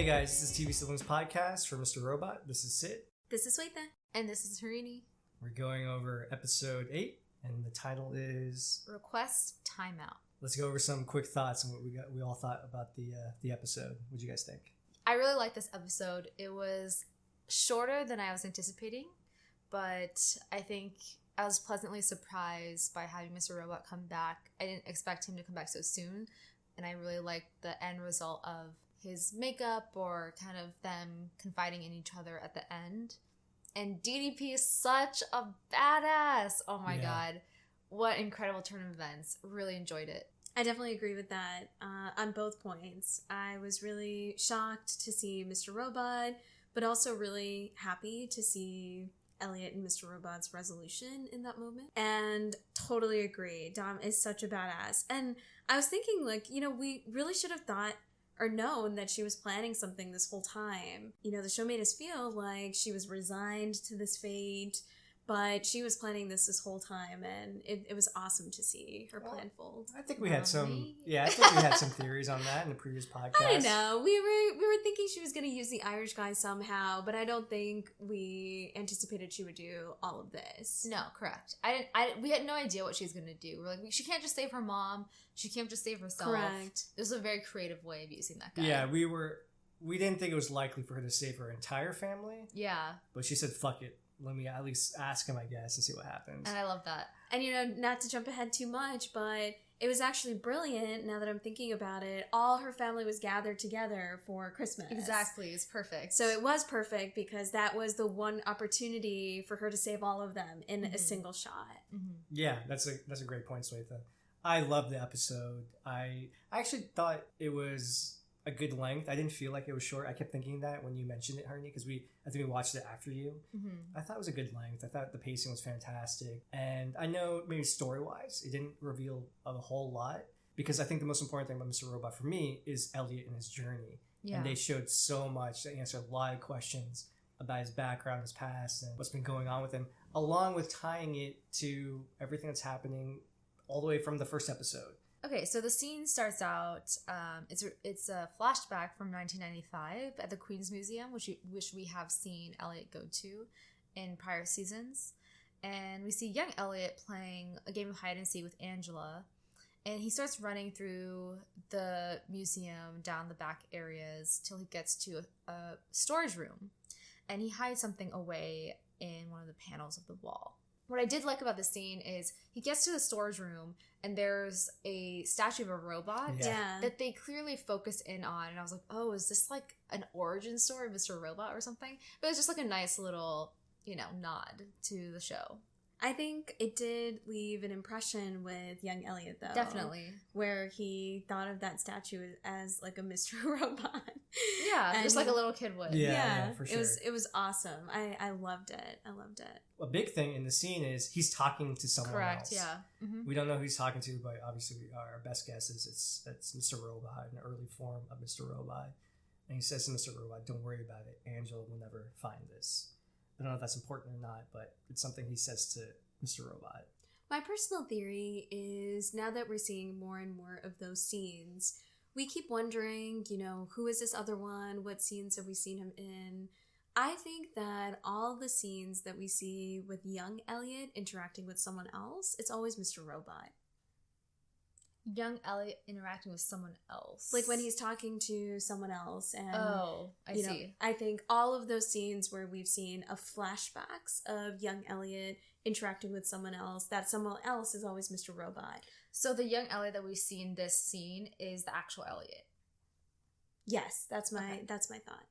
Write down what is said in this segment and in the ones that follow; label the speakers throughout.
Speaker 1: guys, this is TV Siblings Podcast for Mr. Robot. This is Sid.
Speaker 2: This is Sweta.
Speaker 3: And this is Harini.
Speaker 1: We're going over episode 8, and the title is
Speaker 3: Request Timeout.
Speaker 1: Let's go over some quick thoughts on what we all thought about the episode. What do you guys think?
Speaker 3: I really liked this episode. It was shorter than I was anticipating, but I think I was pleasantly surprised by having Mr. Robot come back. I didn't expect him to come back so soon, and I really liked the end result of his makeup or kind of them confiding in each other at the end. And DDP is such a badass. Oh my god. What incredible turn of events. Really enjoyed it.
Speaker 2: I definitely agree with that on both points. I was really shocked to see Mr. Robot, but also really happy to see Elliot and Mr. Robot's resolution in that moment. And totally agree. Dom is such a badass. And I was thinking, we really should have thought or known that she was planning something this whole time. The show made us feel like she was resigned to this fate, but she was planning this whole time, and it was awesome to see her plan fold.
Speaker 1: I think we had some theories on that in the previous podcast.
Speaker 2: I don't know. We were thinking she was going to use the Irish guy somehow, but I don't think we anticipated she would do all of this.
Speaker 3: No, correct. We had no idea what she was going to do. We're like, she can't just save her mom. She can't just save herself.
Speaker 2: Correct.
Speaker 3: It was a very creative way of using that guy.
Speaker 1: Yeah, we didn't think it was likely for her to save her entire family.
Speaker 3: Yeah.
Speaker 1: But she said, fuck it. Let me at least ask him, I guess, and see what happens.
Speaker 3: And I love that.
Speaker 2: And, not to jump ahead too much, but it was actually brilliant, now that I'm thinking about it. All her family was gathered together for Christmas.
Speaker 3: Exactly. It's perfect.
Speaker 2: So it was perfect because that was the one opportunity for her to save all of them in a single shot.
Speaker 3: Mm-hmm.
Speaker 1: Yeah, that's a great point, Sweta. I loved the episode. I actually thought it was a good length. I didn't feel like it was short. I kept thinking that when you mentioned it, Harini, because I think we watched it after you.
Speaker 3: Mm-hmm.
Speaker 1: I thought it was a good length. I thought the pacing was fantastic. And I know maybe story-wise, it didn't reveal a whole lot, because I think the most important thing about Mr. Robot for me is Elliot and his journey. Yeah. And they showed so much. They answered a lot of questions about his background, his past, and what's been going on with him, along with tying it to everything that's happening all the way from the first episode.
Speaker 3: Okay, so the scene starts out, it's a flashback from 1995 at the Queen's Museum, which we have seen Elliot go to in prior seasons. And we see young Elliot playing a game of hide and seek with Angela. And he starts running through the museum down the back areas till he gets to a storage room. And he hides something away in one of the panels of the wall. What I did like about this scene is he gets to the storage room and there's a statue of a robot that they clearly focus in on. And I was like, oh, is this like an origin story of Mr. Robot or something? But it's just like a nice little, nod to the show.
Speaker 2: I think it did leave an impression with young Elliot, though.
Speaker 3: Definitely.
Speaker 2: Where he thought of that statue as like a Mr. Robot.
Speaker 3: Yeah, just like a little kid would.
Speaker 1: Yeah, for sure.
Speaker 2: It was awesome. I loved it.
Speaker 1: A big thing in the scene is he's talking to someone else.
Speaker 3: Correct, yeah. Mm-hmm.
Speaker 1: We don't know who he's talking to, but obviously our best guess is it's Mr. Robot, an early form of Mr. Robot. And he says to Mr. Robot, don't worry about it. Angela will never find this. I don't know if that's important or not, but it's something he says to Mr. Robot.
Speaker 2: My personal theory is, now that we're seeing more and more of those scenes, we keep wondering, who is this other one? What scenes have we seen him in? I think that all the scenes that we see with young Elliot interacting with someone else, it's always Mr. Robot.
Speaker 3: Young Elliot interacting with someone else.
Speaker 2: Like when he's talking to someone else. And,
Speaker 3: I see.
Speaker 2: I think all of those scenes where we've seen flashbacks of young Elliot interacting with someone else, that someone else is always Mr. Robot.
Speaker 3: So the young Elliot that we see in this scene is the actual Elliot.
Speaker 2: Yes, that's my thought.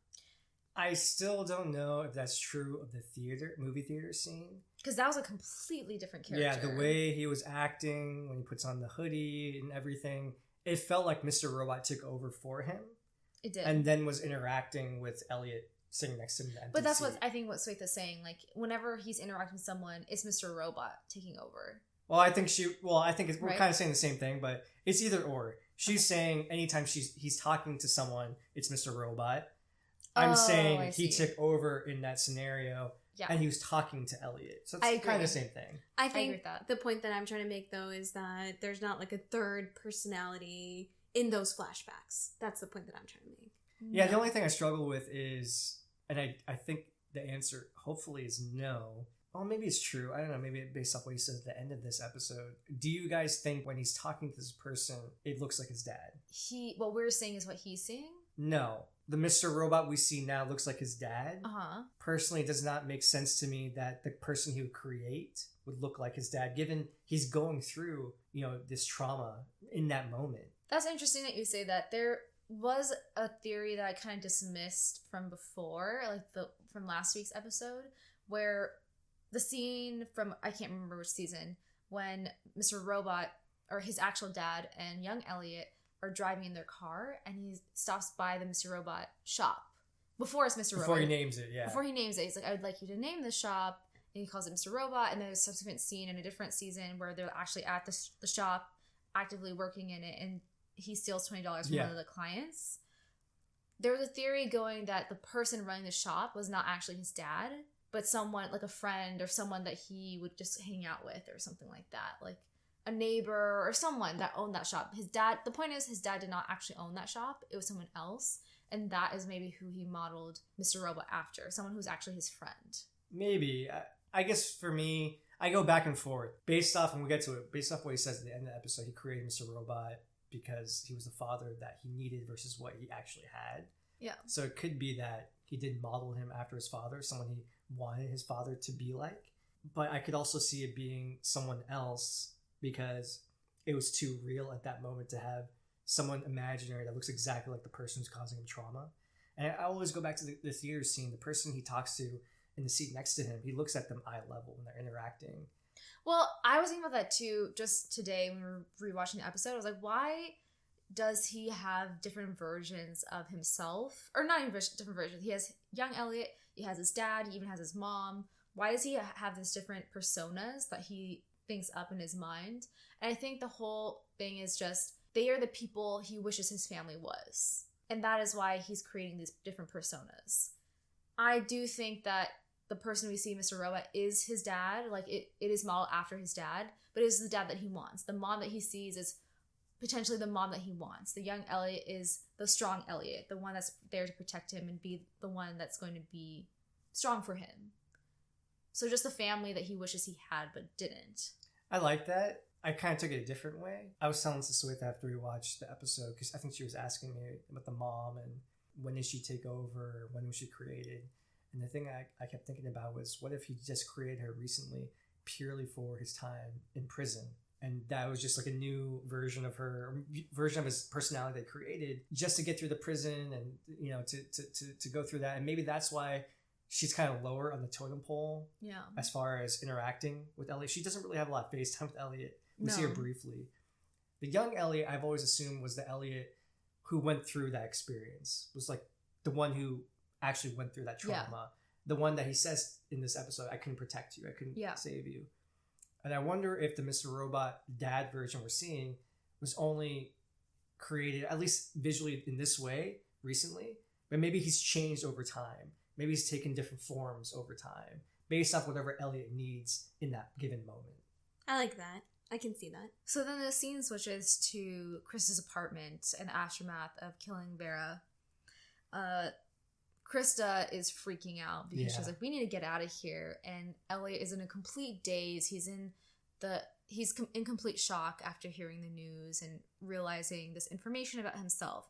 Speaker 1: I still don't know if that's true of the movie theater scene.
Speaker 3: Because that was a completely different character.
Speaker 1: Yeah, the way he was acting when he puts on the hoodie and everything, it felt like Mr. Robot took over for him.
Speaker 3: It did.
Speaker 1: And then was interacting with Elliot sitting next to him.
Speaker 3: But that's what I think what Sweta's saying. Like, whenever he's interacting with someone, it's Mr. Robot taking over.
Speaker 1: Well, I think we're kind of saying the same thing, but it's either or. She's saying anytime he's talking to someone, it's Mr. Robot. I'm saying he took over in that scenario, and he was talking to Elliot. So it's kind of the same thing.
Speaker 2: I think the point that I'm trying to make, though, is that there's not like a third personality in those flashbacks. That's the point that I'm trying to make.
Speaker 1: Yeah, the only thing I struggle with is, and I think the answer hopefully is no. Well, maybe it's true. I don't know. Maybe based off what he said at the end of this episode. Do you guys think when he's talking to this person, it looks like his dad?
Speaker 3: What we're saying is what he's saying?
Speaker 1: No. The Mr. Robot we see now looks like his dad.
Speaker 3: Uh-huh.
Speaker 1: Personally, it does not make sense to me that the person he would create would look like his dad, given he's going through, this trauma in that moment.
Speaker 3: That's interesting that you say that. There was a theory that I kind of dismissed from before, from last week's episode, where the scene from, I can't remember which season, when Mr. Robot, or his actual dad, and young Elliot are driving in their car, and he stops by the Mr. Robot shop. Before it's Mr. Robot.
Speaker 1: Before he names it, yeah.
Speaker 3: Before he names it, he's like, I would like you to name the shop, and he calls it Mr. Robot, and there's a subsequent scene in a different season where they're actually at the shop, actively working in it, and he steals $20 from one of the clients. There was a theory going that the person running the shop was not actually his dad, but someone, like a friend or someone that he would just hang out with or something like that. Like a neighbor or someone that owned that shop. The point is, his dad did not actually own that shop. It was someone else. And that is maybe who he modeled Mr. Robot after. Someone who's actually his friend.
Speaker 1: Maybe. I guess for me, I go back and forth. Based off, and we'll get to it, based off what he says at the end of the episode, he created Mr. Robot because he was the father that he needed versus what he actually had.
Speaker 3: Yeah.
Speaker 1: So it could be that he did model him after his father, someone he wanted his father to be like. But I could also see it being someone else because it was too real at that moment to have someone imaginary that looks exactly like the person who's causing him trauma. And I always go back to the theater scene. The person he talks to in the seat next to him, he looks at them eye level when they're interacting.
Speaker 3: Well, I was thinking about that too just today when we were rewatching the episode. I was like, why does he have different versions of himself? Or not even different versions. He has young Elliot, he has his dad, he even has his mom. Why does he have these different personas that he thinks up in his mind? And I think the whole thing is just, they are the people he wishes his family was. And that is why he's creating these different personas. I do think that the person we see, Mr. Robot, is his dad. Like, it is modeled after his dad, but it is the dad that he wants. The mom that he sees is potentially the mom that he wants. The young Elliot is the strong Elliot, the one that's there to protect him and be the one that's going to be strong for him. So just the family that he wishes he had but didn't.
Speaker 1: I like that. I kind of took it a different way. I was telling Saswita after we watched the episode, because I think she was asking me about the mom and when did she take over, when was she created. And the thing I kept thinking about was, what if he just created her recently purely for his time in prison? And that was just like a new version of his personality they created just to get through the prison and, to go through that. And maybe that's why she's kind of lower on the totem pole.
Speaker 3: Yeah.
Speaker 1: As far as interacting with Elliot. She doesn't really have a lot of face time with Elliot. We see her briefly. The young Elliot, I've always assumed, was the Elliot who went through that experience. Was like the one who actually went through that trauma. Yeah. The one that he says in this episode, I couldn't protect you. I couldn't save you. And I wonder if the Mr. Robot dad version we're seeing was only created, at least visually in this way, recently. But maybe he's changed over time. Maybe he's taken different forms over time based off whatever Elliot needs in that given moment.
Speaker 2: I like that. I can see that.
Speaker 3: So then the scene switches to Krista's apartment and the aftermath of killing Vera. Krista is freaking out because she's like, we need to get out of here. And Elliot is in a complete daze. He's in complete shock after hearing the news and realizing this information about himself.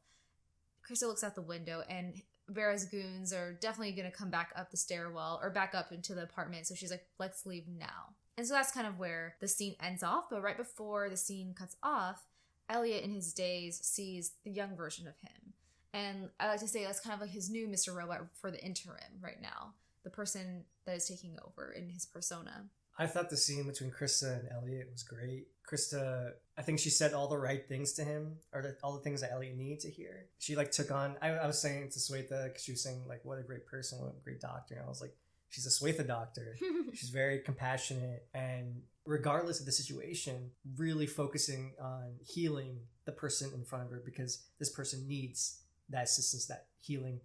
Speaker 3: Krista looks out the window and Vera's goons are definitely going to come back up the stairwell or back up into the apartment. So she's like, let's leave now. And so that's kind of where the scene ends off. But right before the scene cuts off, Elliot in his daze sees the young version of him. And I like to say that's kind of like his new Mr. Robot for the interim right now. The person that is taking over in his persona.
Speaker 1: I thought the scene between Krista and Elliot was great. Krista, I think she said all the right things to him, or all the things that Elliot needed to hear. She took on, I was saying to Swetha, because she was saying what a great person, what a great doctor. And I was like, she's a Swetha doctor. She's very compassionate and regardless of the situation, really focusing on healing the person in front of her because this person needs that assistance, that healing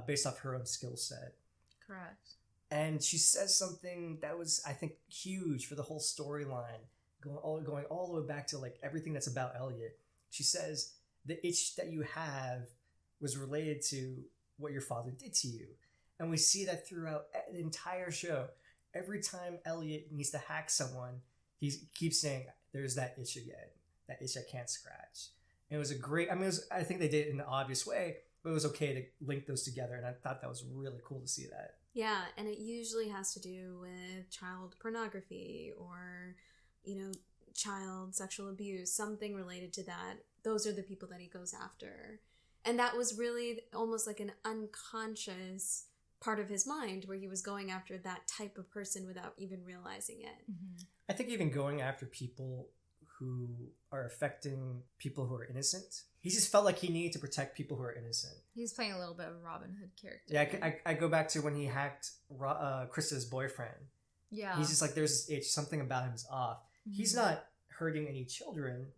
Speaker 1: based off her own skill set.
Speaker 3: Correct. And
Speaker 1: she says something that was, I think, huge for the whole storyline, going all the way back to everything that's about Elliot. She says, the itch that you have was related to what your father did to you. And we see that throughout the entire show. Every time Elliot needs to hack someone, he keeps saying, there's that itch again, that itch I can't scratch. And it was a great, I think they did it in an obvious way, but it was okay to link those together. And I thought that was really cool to see that.
Speaker 2: Yeah, and it usually has to do with child pornography or, child sexual abuse, something related to that. Those are the people that he goes after. And that was really almost like an unconscious part of his mind where he was going after that type of person without even realizing it.
Speaker 3: Mm-hmm.
Speaker 1: I think even going after people who are affecting people who are innocent, he just felt like he needed to protect people who are innocent.
Speaker 3: He's playing a little bit of a Robin Hood character.
Speaker 1: Yeah, I go back to when he hacked Krista's boyfriend.
Speaker 3: Yeah.
Speaker 1: He's just like, there's this itch, something about him is off. Mm-hmm. He's not hurting any children,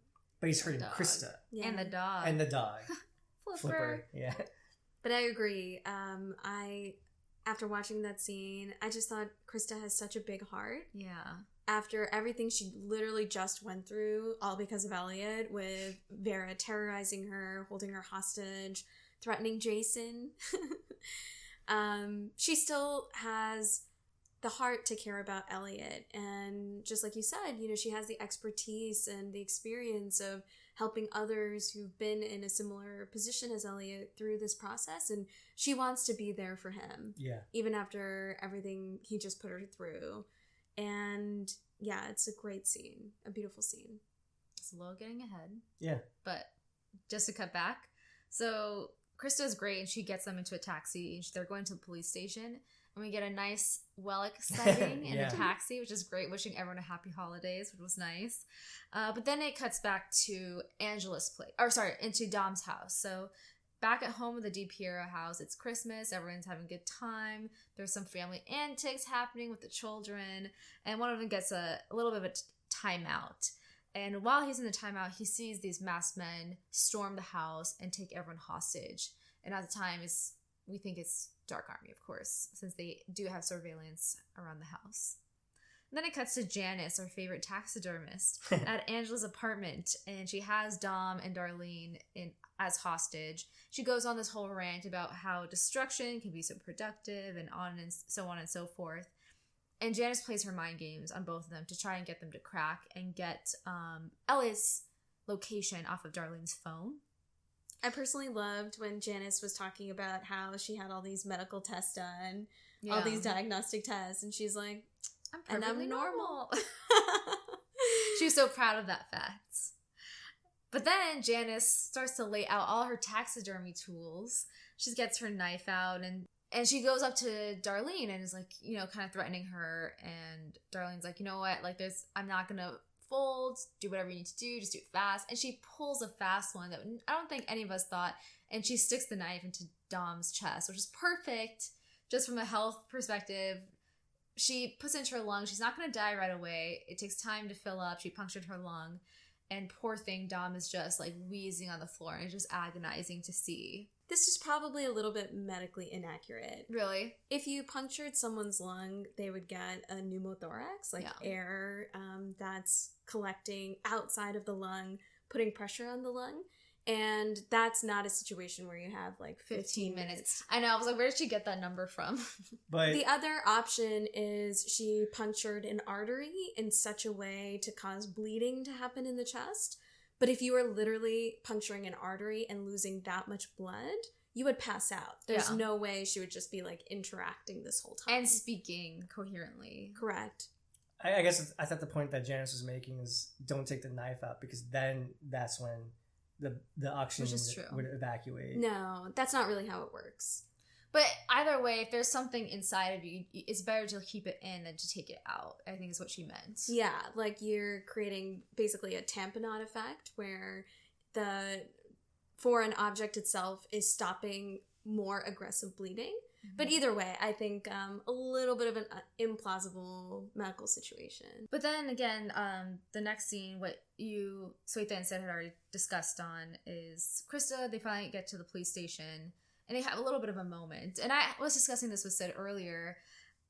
Speaker 1: but he's hurting Krista.
Speaker 3: Yeah. And the dog.
Speaker 1: And the dog.
Speaker 3: Flipper.
Speaker 1: Yeah.
Speaker 2: But I agree. After watching that scene, I just thought Krista has such a big heart.
Speaker 3: Yeah.
Speaker 2: After everything she literally just went through, all because of Elliot, with Vera terrorizing her, holding her hostage, threatening Jason, she still has the heart to care about Elliot. And just like you said, she has the expertise and the experience of helping others who've been in a similar position as Elliot through this process, and she wants to be there for him.
Speaker 1: Yeah.
Speaker 2: Even after everything he just put her through. And yeah, it's a great scene. A beautiful scene.
Speaker 3: It's a little getting ahead.
Speaker 1: Yeah.
Speaker 3: But just to cut back, so Krista's great and she gets them into a taxi and they're going to the police station. And we get a nice Wellick sighting in a taxi, which is great. Wishing everyone a happy holidays, which was nice. But then it cuts back to into Dom's house. So back at home at the DiPiero house, it's Christmas. Everyone's having a good time. There's some family antics happening with the children. And one of them gets a little bit of a timeout. And while he's in the timeout, he sees these masked men storm the house and take everyone hostage. And at the time, we think it's Dark Army, of course, since they do have surveillance around the house. And then it cuts to Janice, our favorite taxidermist, at Angela's apartment, and she has Dom and Darlene as hostage. She goes on this whole rant about how destruction can be so productive and on and so forth. And Janice plays her mind games on both of them to try and get them to crack and get Elliot's location off of Darlene's phone.
Speaker 2: I personally loved when Janice was talking about how she had all these medical tests done, all these diagnostic tests, and she's like, I'm normal.
Speaker 3: She was so proud of that fact. But then Janice starts to lay out all her taxidermy tools. She gets her knife out and she goes up to Darlene and is like, kind of threatening her. And Darlene's like, you know what? Like, I'm not going to fold, do whatever you need to do, just do it fast. And she pulls a fast one that I don't think any of us thought, and she sticks the knife into Dom's chest, which is perfect just from a health perspective. She puts it into her lung. She's not going to die right away. It takes time to fill up. She punctured her lung, and poor thing Dom is just like wheezing on the floor, and it's just agonizing to see.
Speaker 2: This is probably a little bit medically inaccurate.
Speaker 3: Really?
Speaker 2: If you punctured someone's lung, they would get a pneumothorax, air that's collecting outside of the lung, putting pressure on the lung. And that's not a situation where you have 15 minutes.
Speaker 3: I know. I was like, where did she get that number from?
Speaker 1: But
Speaker 2: the other option is she punctured an artery in such a way to cause bleeding to happen in the chest. But if you were literally puncturing an artery and losing that much blood, you would pass out. There's no way she would just be interacting this whole time.
Speaker 3: And speaking coherently.
Speaker 2: Correct.
Speaker 1: I guess I thought the point that Janice was making is don't take the knife out, because then that's when the oxygen would evacuate.
Speaker 2: No, that's not really how it works.
Speaker 3: But either way, if there's something inside of you, it's better to keep it in than to take it out, I think is what she meant.
Speaker 2: Yeah, you're creating basically a tamponade effect where the foreign object itself is stopping more aggressive bleeding. Mm-hmm. But either way, I think a little bit of an implausible medical situation.
Speaker 3: But then again, the next scene, what you, Sweta and Sid had already discussed on, is Krista, they finally get to the police station. And they have a little bit of a moment. And I was discussing this with Sid earlier,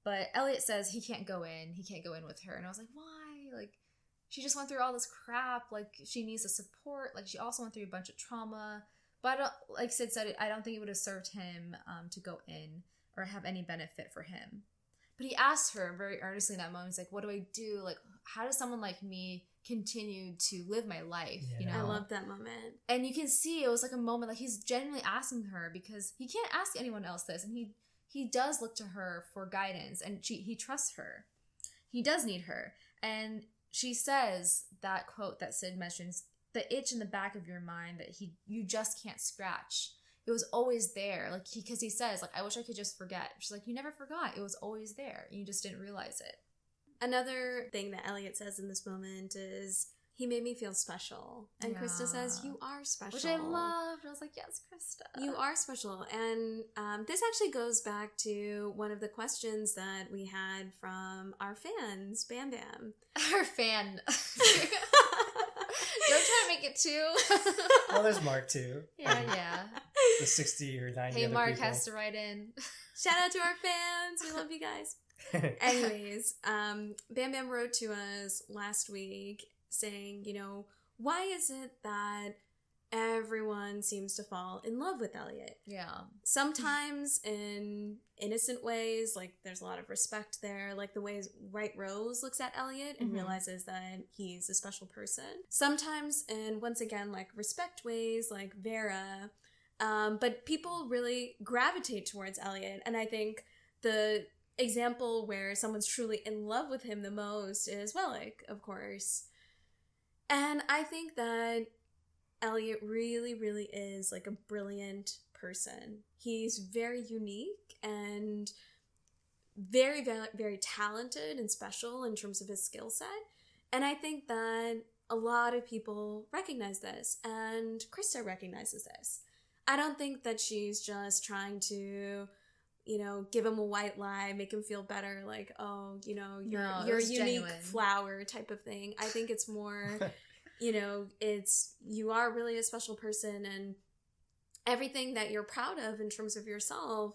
Speaker 3: but Elliot says he can't go in. He can't go in with her. And I was like, why? She just went through all this crap. She needs the support. She also went through a bunch of trauma. But like Sid said, I don't think it would have served him to go in or have any benefit for him. But he asked her very earnestly in that moment, he's like, what do I do? Like, how does someone like me continue to live my life?
Speaker 1: Yeah.
Speaker 3: You know?
Speaker 2: I love that moment.
Speaker 3: And you can see it was like a moment, like he's genuinely asking her because he can't ask anyone else this. And he does look to her for guidance and he trusts her. He does need her. And she says that quote that Sid mentions, the itch in the back of your mind that you just can't scratch. It was always there. Like because he says, like, I wish I could just forget. She's like, you never forgot. It was always there. You just didn't realize it.
Speaker 2: Another thing that Elliot says in this moment is, he made me feel special. And Krista says, you are special.
Speaker 3: Which I loved. I was like, yes, Krista.
Speaker 2: You are special. And this actually goes back to one of the questions that we had from our fans, Bam Bam.
Speaker 3: Our fan. Don't try to make it too.
Speaker 1: Well, there's Mark too.
Speaker 3: Yeah.
Speaker 1: The 60 or 90
Speaker 3: Hey,
Speaker 1: other
Speaker 3: Mark
Speaker 1: people.
Speaker 3: has to write in.
Speaker 2: Shout out to our fans. We love you guys. Anyways, Bam Bam wrote to us last week saying, you know, why is it that everyone seems to fall in love with Elliot?
Speaker 3: Yeah.
Speaker 2: Sometimes in innocent ways, like there's a lot of respect there, like the ways White Rose looks at Elliot and realizes that he's a special person. Sometimes in, once again, like respect ways, like Vera. But people really gravitate towards Elliot. And I think the example where someone's truly in love with him the most is Wellick, of course. And I think that Elliot really, really is like a brilliant person. He's very unique and very, very, very talented and special in terms of his skill set. And I think that a lot of people recognize this, and Krista recognizes this. I don't think that she's just trying to, you know, give him a white lie, make him feel better, like, oh, you know, you're a unique
Speaker 3: genuine
Speaker 2: flower type of thing. I think it's more, you know, it's, you are really a special person, and everything that you're proud of in terms of yourself,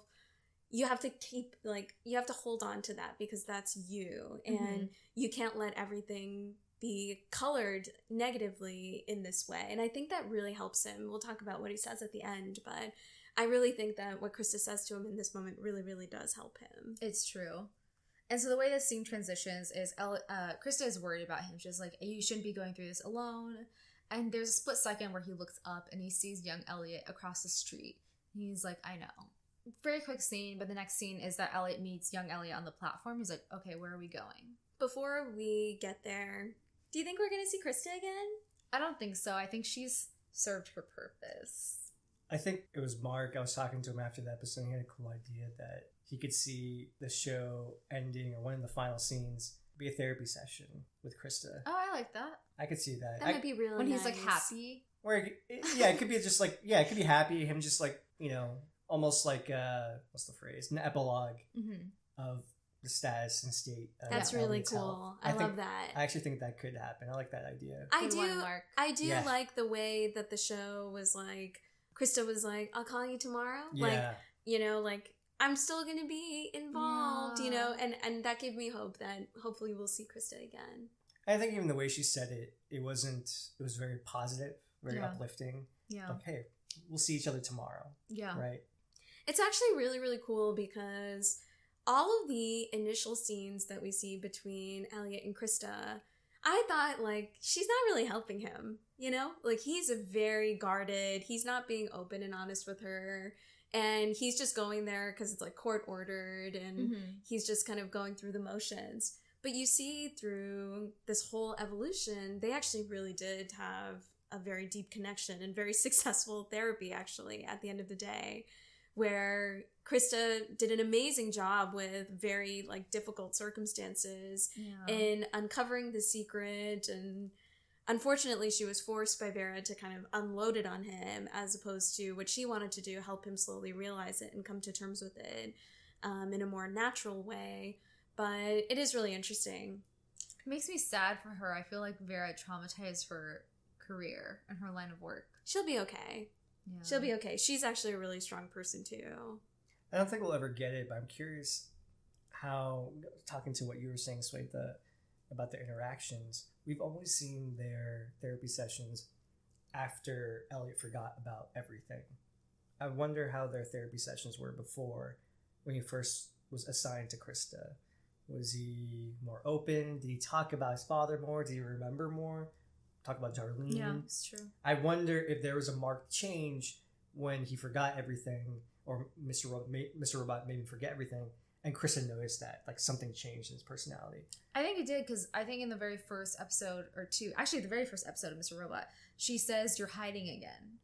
Speaker 2: you have to keep, like, you have to hold on to that because that's you, and you can't let everything be colored negatively in this way. And I think that really helps him. We'll talk about what he says at the end, but I really think that what Krista says to him in this moment really, really does help him.
Speaker 3: It's true. And so the way this scene transitions is Krista is worried about him. She's like, you shouldn't be going through this alone. And there's a split second where he looks up and he sees young Elliot across the street. He's like, I know. Very quick scene, but the next scene is that Elliot meets young Elliot on the platform. He's like, okay, where are we going?
Speaker 2: Before we get there, do you think we're going to see Krista again?
Speaker 3: I don't think so. I think she's served her purpose.
Speaker 1: I think it was Mark. I was talking to him after the episode, and he had a cool idea that he could see the show ending, or one of the final scenes, be a therapy session with Krista.
Speaker 3: Oh, I like that.
Speaker 1: I could see that.
Speaker 2: That might be really
Speaker 3: when
Speaker 2: nice.
Speaker 3: he's like happy.
Speaker 1: Or it could be just like, it could be happy, him just like, you know, almost like, what's the phrase? An epilogue of the status and state.
Speaker 2: That's really
Speaker 1: Elliot's
Speaker 2: cool.
Speaker 1: health.
Speaker 2: I love that.
Speaker 1: I actually think that could happen. I like that idea.
Speaker 2: I do
Speaker 1: Yeah.
Speaker 2: like the way that the show was like, Krista was like, I'll call you tomorrow.
Speaker 1: Yeah.
Speaker 2: Like, you know, like, I'm still going to be involved, you know, and that gave me hope that hopefully we'll see Krista again.
Speaker 1: I think even the way she said it, it was very positive, very uplifting.
Speaker 3: Yeah.
Speaker 1: Like, hey, we'll see each other tomorrow.
Speaker 3: Yeah.
Speaker 1: Right?
Speaker 2: It's actually really, really cool because all of the initial scenes that we see between Elliot and Krista, I thought, like, she's not really helping him, you know? Like, he's a very guarded, he's not being open and honest with her, and he's just going there because it's, like, court-ordered, and he's just kind of going through the motions. But you see through this whole evolution, they actually really did have a very deep connection and very successful therapy, actually, at the end of the day, where Krista did an amazing job with very, like, difficult circumstances in uncovering the secret, and unfortunately she was forced by Vera to kind of unload it on him, as opposed to what she wanted to do, help him slowly realize it and come to terms with it in a more natural way. But it is really interesting.
Speaker 3: It makes me sad for her. I feel like Vera traumatized her career and her line of work.
Speaker 2: She'll be okay. Yeah. She'll be okay. She's actually a really strong person too.
Speaker 1: I don't think we'll ever get it, but I'm curious how, talking to what you were saying, Swetha, about their interactions, we've always seen their therapy sessions after Elliot forgot about everything. I wonder how their therapy sessions were before, when he first was assigned to Krista. Was he more open? Did he talk about his father more? Did he remember more? Talk about Darlene?
Speaker 3: Yeah, it's true.
Speaker 1: I wonder if there was a marked change when he forgot everything, or Mr. Robot made him forget everything, and Krista noticed that, like, something changed in his personality.
Speaker 3: I think it did, because I think in the very first episode, or two, actually the very first episode of Mr. Robot, she says, "You're hiding again."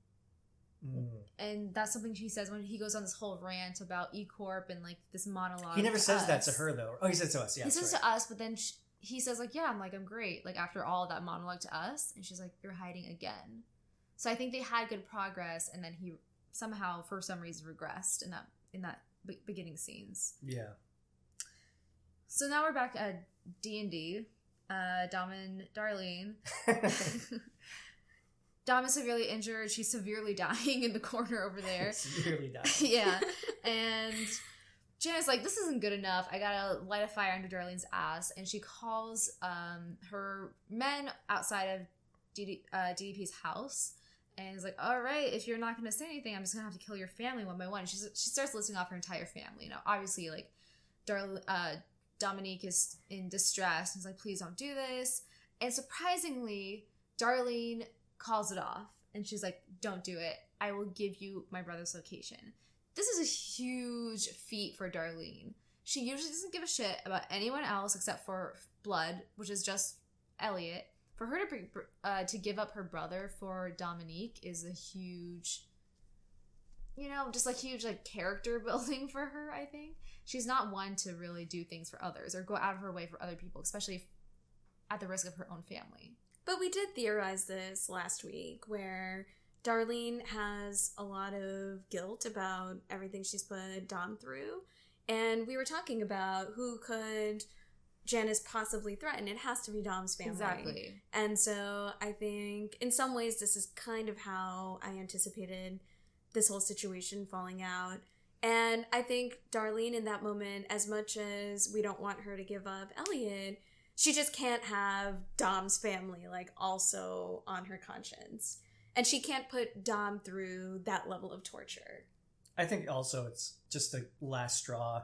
Speaker 3: And that's something she says when he goes on this whole rant about E-Corp and, like, this monologue.
Speaker 1: He never says that to her, though. Oh, he says to us, yeah.
Speaker 3: He says to us, but then he says, like, yeah, I'm great, like, after all that monologue to us, and she's like, "You're hiding again." So I think they had good progress, and then he somehow, for some reason, regressed in that beginning scenes.
Speaker 1: Yeah.
Speaker 3: So now we're back at D&D. Dom and Darlene. Dom is severely injured. She's severely dying in the corner over there.
Speaker 1: Severely dying.
Speaker 3: Yeah. And Jana's like, this isn't good enough. I gotta light a fire under Darlene's ass. And she calls her men outside of DDP's house. And is like, all right, if you're not going to say anything, I'm just going to have to kill your family one by one. She starts listing off her entire family. You know, obviously, like, Dominique is in distress. And is like, please don't do this. And surprisingly, Darlene calls it off. And she's like, don't do it. I will give you my brother's location. This is a huge feat for Darlene. She usually doesn't give a shit about anyone else except for Blood, which is just Elliot. For her to give up her brother for Dominique is a huge, just like huge like character building for her, I think. She's not one to really do things for others or go out of her way for other people, especially at the risk of her own family.
Speaker 2: But we did theorize this last week, where Darlene has a lot of guilt about everything she's put Dom through. And we were talking about who could Janice possibly threaten. It has to be Dom's family.
Speaker 3: Exactly.
Speaker 2: And so I think in some ways this is kind of how I anticipated this whole situation falling out. And I think Darlene in that moment, as much as we don't want her to give up Elliot, she just can't have Dom's family like also on her conscience. And she can't put Dom through that level of torture.
Speaker 1: I think also it's just the last straw.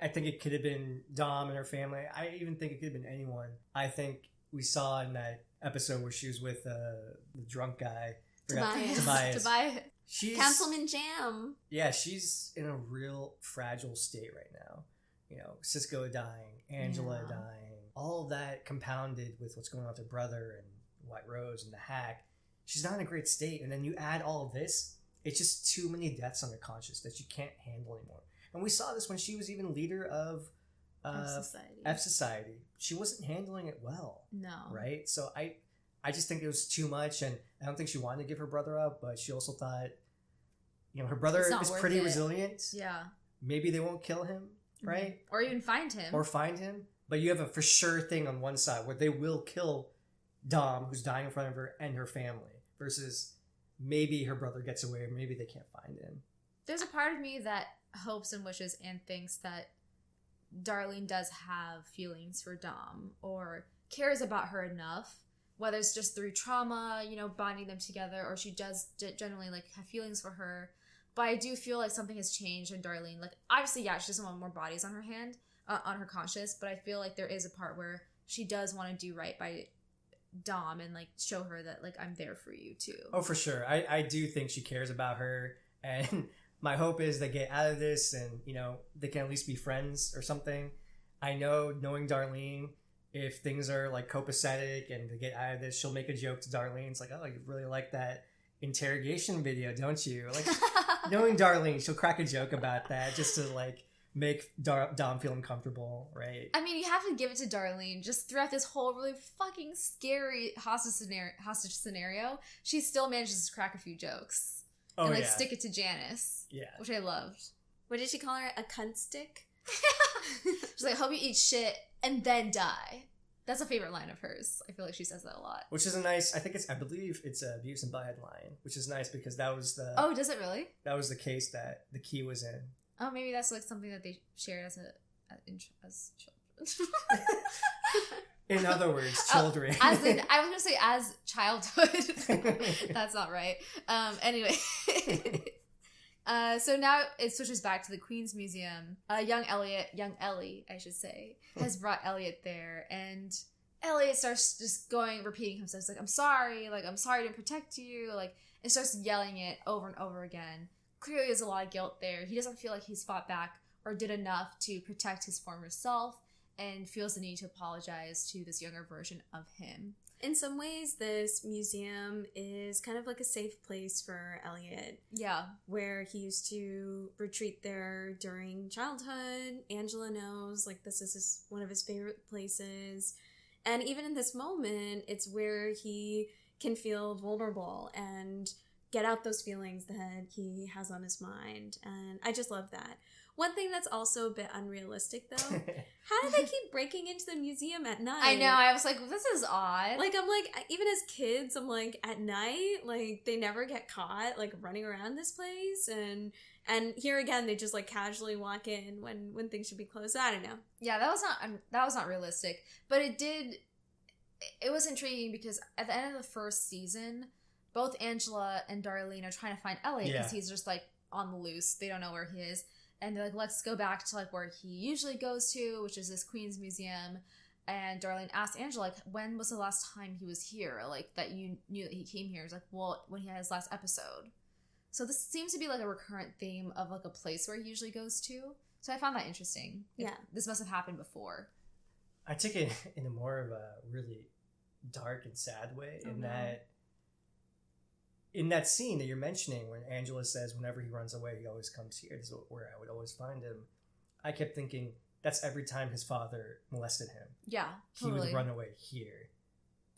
Speaker 1: I think it could have been Dom and her family. I even think it could have been anyone. I think we saw in that episode where she was with the drunk guy. Tobias.
Speaker 2: Councilman Jam.
Speaker 1: Yeah, she's in a real fragile state right now. Cisco dying, Angela dying. All of that compounded with what's going on with her brother and White Rose and the hack. She's not in a great state. And then you add all of this. It's just too many deaths on her conscience that you can't handle anymore. And we saw this when she was even leader of F Society. She wasn't handling it well.
Speaker 3: No.
Speaker 1: Right? So I just think it was too much, and I don't think she wanted to give her brother up, but she also thought, her brother is pretty resilient.
Speaker 3: Yeah.
Speaker 1: Maybe they won't kill him, right?
Speaker 3: Mm-hmm. Or even find him. But you have a for sure thing on one side where they will kill Dom, who's dying in front of her, and her family, versus maybe her brother gets away, or maybe they can't find him. There's a part of me that hopes and wishes and thinks that Darlene does have feelings for Dom, or cares about her enough, whether it's just through trauma, bonding them together, or she does generally like have feelings for her. But I do feel like something has changed in Darlene. Like, obviously, yeah, she doesn't want more bodies on her on her conscience, but I feel like there is a part where she does want to do right by Dom and like show her that like I'm there for you too.
Speaker 1: Oh, for sure. I do think she cares about her, and my hope is they get out of this and they can at least be friends or something. I know, knowing Darlene, if things are like copacetic and they get out of this, she'll make a joke to Darlene. It's like, oh, you really like that interrogation video, don't you? Like, knowing Darlene, she'll crack a joke about that just to like make Dom feel uncomfortable, right?
Speaker 3: I mean, you have to give it to Darlene. Just throughout this whole really fucking scary hostage scenario, she still manages to crack a few jokes.
Speaker 1: Oh,
Speaker 3: and like
Speaker 1: yeah.
Speaker 3: stick it to Janice.
Speaker 1: Yeah.
Speaker 3: Which I loved.
Speaker 2: What did she call her? A cunt stick?
Speaker 3: She's like, I hope you eat shit and then die. That's a favorite line of hers. I feel like she says that a lot.
Speaker 1: Which is a nice, I believe it's a Beavis and Butthead line, which is nice because that was the...
Speaker 3: Oh, does it really?
Speaker 1: That was the case that the key was in.
Speaker 3: Oh, maybe that's like something that they shared as children.
Speaker 1: In other words, children.
Speaker 3: I was going to say as childhood. That's not right. Anyway. So now it switches back to the Queen's Museum. Young Ellie, I should say, has brought Elliot there, and Elliot starts just repeating himself. He's like, I'm sorry I didn't protect you, and starts yelling it over and over again. Clearly there's a lot of guilt there. He doesn't feel like he's fought back or did enough to protect his former self, and feels the need to apologize to this younger version of him.
Speaker 2: In some ways, this museum is kind of like a safe place for Elliot.
Speaker 3: Yeah.
Speaker 2: Where he used to retreat there during childhood. Angela knows, this is one of his favorite places. And even in this moment, it's where he can feel vulnerable and get out those feelings that he has on his mind. And I just love that. One thing that's also a bit unrealistic, though, how do they keep breaking into the museum at night?
Speaker 3: I know, I was like, this is odd.
Speaker 2: Even as kids, I'm like, at night, they never get caught, running around this place, and here again, they just, casually walk in when things should be closed. I don't know.
Speaker 3: Yeah, that was not realistic, but it was intriguing because at the end of the first season, both Angela and Darlene are trying to find Elliot because he's just, on the loose. They don't know where he is. And they're like, let's go back to where he usually goes to, which is this Queen's Museum. And Darlene asked Angela, when was the last time he was here? That you knew that he came here. It's well, when he had his last episode. So this seems to be a recurrent theme of a place where he usually goes to. So I found that interesting.
Speaker 2: Yeah.
Speaker 3: This must have happened before.
Speaker 1: I took it in a more of a really dark and sad way in that scene that you're mentioning when Angela says whenever he runs away, he always comes here. This is where I would always find him. I kept thinking that's every time his father molested him.
Speaker 3: Yeah, totally.
Speaker 1: He would run away here.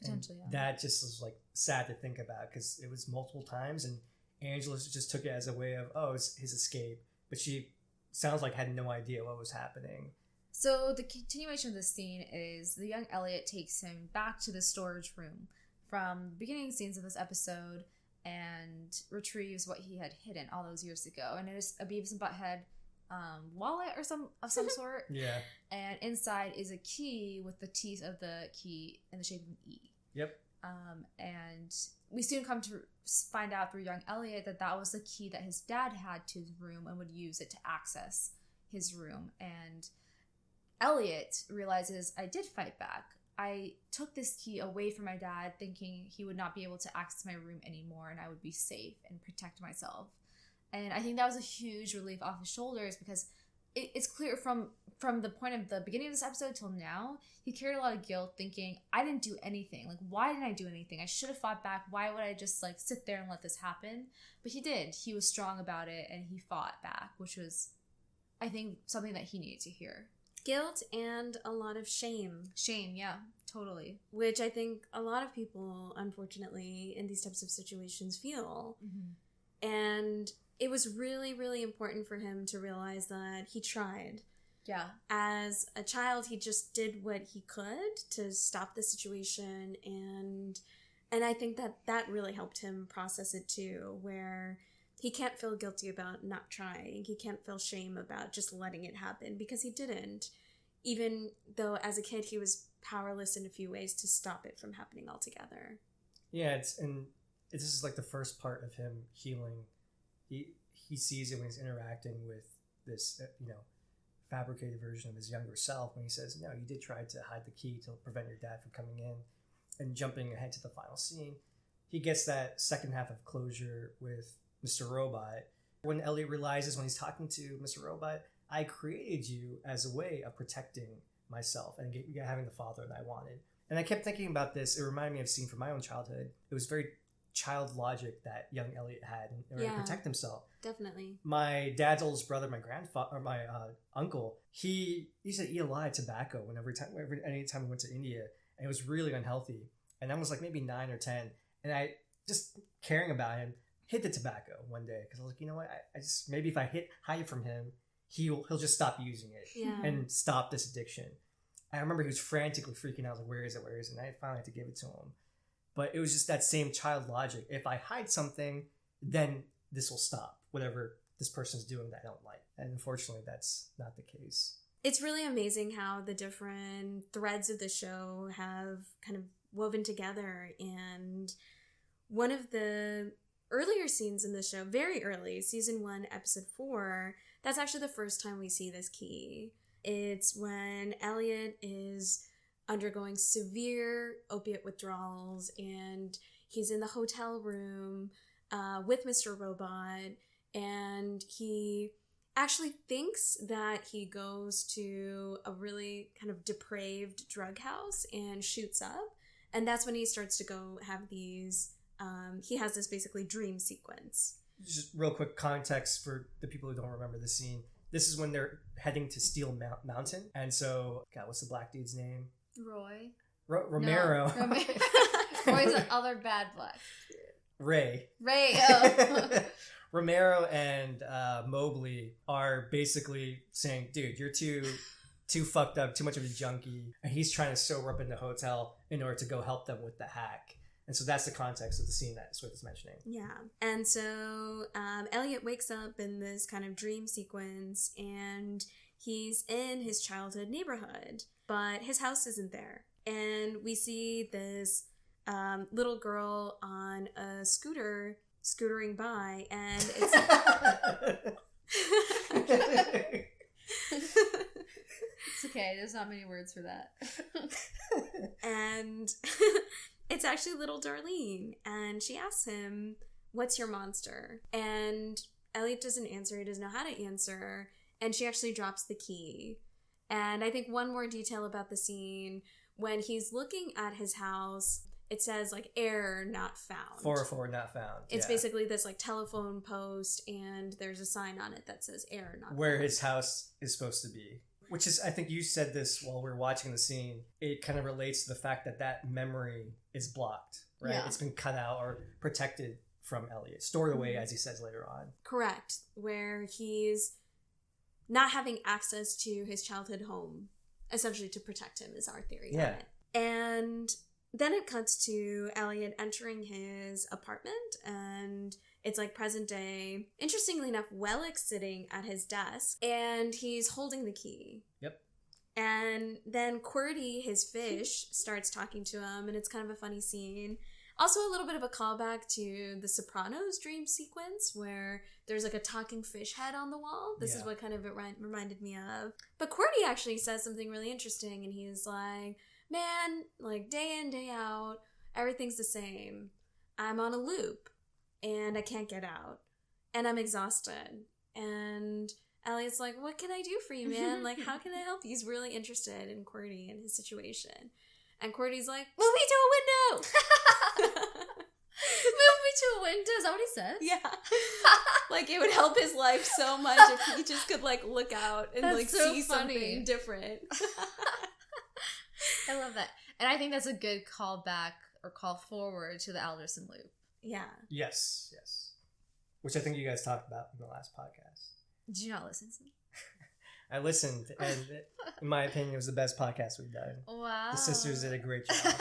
Speaker 3: Potentially,
Speaker 1: and that just was sad to think about because it was multiple times and Angela just took it as a way of, it's his escape. But she sounds like had no idea what was happening.
Speaker 3: So the continuation of this scene is the young Elliot takes him back to the storage room from the beginning scenes of this episode and retrieves what he had hidden all those years ago. And it is a Beavis and Butthead wallet or some sort.
Speaker 1: Yeah. And
Speaker 3: inside is a key with the teeth of the key in the shape of an E.
Speaker 1: Yep.
Speaker 3: And we soon come to find out through young Elliot that was the key that his dad had to his room and would use it to access his room. And Elliot realizes, I did fight back. I took this key away from my dad thinking he would not be able to access my room anymore and I would be safe and protect myself. And I think that was a huge relief off his shoulders because it's clear from the point of the beginning of this episode till now, he carried a lot of guilt thinking, I didn't do anything. Why didn't I do anything? I should have fought back. Why would I just sit there and let this happen? But he did. He was strong about it and he fought back, which was, I think, something that he needed to hear.
Speaker 2: Guilt and a lot of shame.
Speaker 3: Shame, yeah, totally.
Speaker 2: Which I think a lot of people, unfortunately, in these types of situations feel. Mm-hmm. And it was really, really important for him to realize that he tried.
Speaker 3: Yeah.
Speaker 2: As a child, he just did what he could to stop the situation. And I think that really helped him process it too, where he can't feel guilty about not trying. He can't feel shame about just letting it happen because he didn't. Even though as a kid he was powerless in a few ways to stop it from happening altogether.
Speaker 1: Yeah, this is the first part of him healing. He sees it when he's interacting with this, fabricated version of his younger self when he says, no, you did try to hide the key to prevent your dad from coming in. And jumping ahead to the final scene, he gets that second half of closure with Mr. Robot. When Elliot realizes when he's talking to Mr. Robot, I created you as a way of protecting myself and having the father that I wanted. And I kept thinking about this. It reminded me of a scene from my own childhood. It was very child logic that young Elliot had in order to protect himself.
Speaker 2: Definitely. My
Speaker 1: dad's oldest brother, my grandfather, or my uncle, he used to eat a lot of tobacco anytime we went to India, and it was really unhealthy. And I was maybe 9 or 10, and I just caring about him hid the tobacco one day because I was like, you know what? I just maybe if I hide it from him, he'll just stop using it and stop this addiction. I remember he was frantically freaking out. I was like, where is it? And I finally had to give it to him. But it was just that same child logic. If I hide something, then this will stop. Whatever this person's doing that I don't like. And unfortunately, that's not the case.
Speaker 2: It's really amazing how the different threads of the show have kind of woven together. And one of the earlier scenes in the show, very early, season 1, episode 4, that's actually the first time we see this key. It's when Elliot is undergoing severe opiate withdrawals, and he's in the hotel room with Mr. Robot, and he actually thinks that he goes to a really kind of depraved drug house and shoots up. And that's when he starts to go have these, he has this basically dream sequence.
Speaker 1: Just real quick context for the people who don't remember the scene. This is when they're heading to Steel Mountain. And so, God, what's the black dude's name?
Speaker 3: Roy.
Speaker 1: Romero.
Speaker 3: No, Romero. Roy's the other bad black.
Speaker 1: Ray.
Speaker 3: Oh.
Speaker 1: Romero and Mobley are basically saying, dude, you're too fucked up, too much of a junkie. And he's trying to sober up in the hotel in order to go help them with the hack. And so that's the context of the scene that Swift is mentioning.
Speaker 2: Yeah. And so Elliot wakes up in this kind of dream sequence, and he's in his childhood neighborhood, but his house isn't there. And we see this little girl on a scooter scootering by, and it's
Speaker 3: It's okay, there's not many words for that.
Speaker 2: And it's actually little Darlene, and she asks him, "What's your monster?" And Elliot doesn't answer. He doesn't know how to answer, and she actually drops the key. And I think one more detail about the scene, when he's looking at his house, it says like error not found.
Speaker 1: 404 not found.
Speaker 2: It's basically this like telephone post, and there's a sign on it that says error not
Speaker 1: where
Speaker 2: found.
Speaker 1: his house is supposed to be. Which is, I think you said this while we were watching the scene. It kind of relates to the fact that that memory is blocked, right?
Speaker 3: Yeah.
Speaker 1: It's been cut out or protected from Elliot, stored away, as he says later on.
Speaker 2: Correct. Where he's not having access to his childhood home, essentially to protect him, is our theory on it. And then it cuts to Elliot entering his apartment, and it's like present day. Interestingly enough, Wellick's sitting at his desk, and he's holding the key.
Speaker 1: Yep.
Speaker 2: And then QWERTY, his fish, starts talking to him, and it's kind of a funny scene. Also a little bit of a callback to the Sopranos dream sequence, where there's like a talking fish head on the wall. This is what kind of it reminded me of. But QWERTY actually says something really interesting, and he's like, man, like day in, day out, everything's the same. I'm on a loop, and I can't get out, and I'm exhausted. And Elliot's like, what can I do for you, man? Like, how can I help you? He's really interested in QWERTY and his situation. And QWERTY's like, move me to a window!
Speaker 3: Move me to a window? Is that what he says?
Speaker 2: Yeah. Like, it would help his life so much if he just could, like, look out and,
Speaker 3: That's
Speaker 2: like,
Speaker 3: so
Speaker 2: see
Speaker 3: funny.
Speaker 2: something different.
Speaker 3: I love that. And I think that's a good call back or call forward to the Alderson loop.
Speaker 2: Yeah.
Speaker 1: Yes. Which I think you guys talked about in the last podcast.
Speaker 3: Did you not listen to me?
Speaker 1: I listened, and in my opinion, it was the best podcast we've done.
Speaker 3: Wow.
Speaker 1: The sisters did a great job.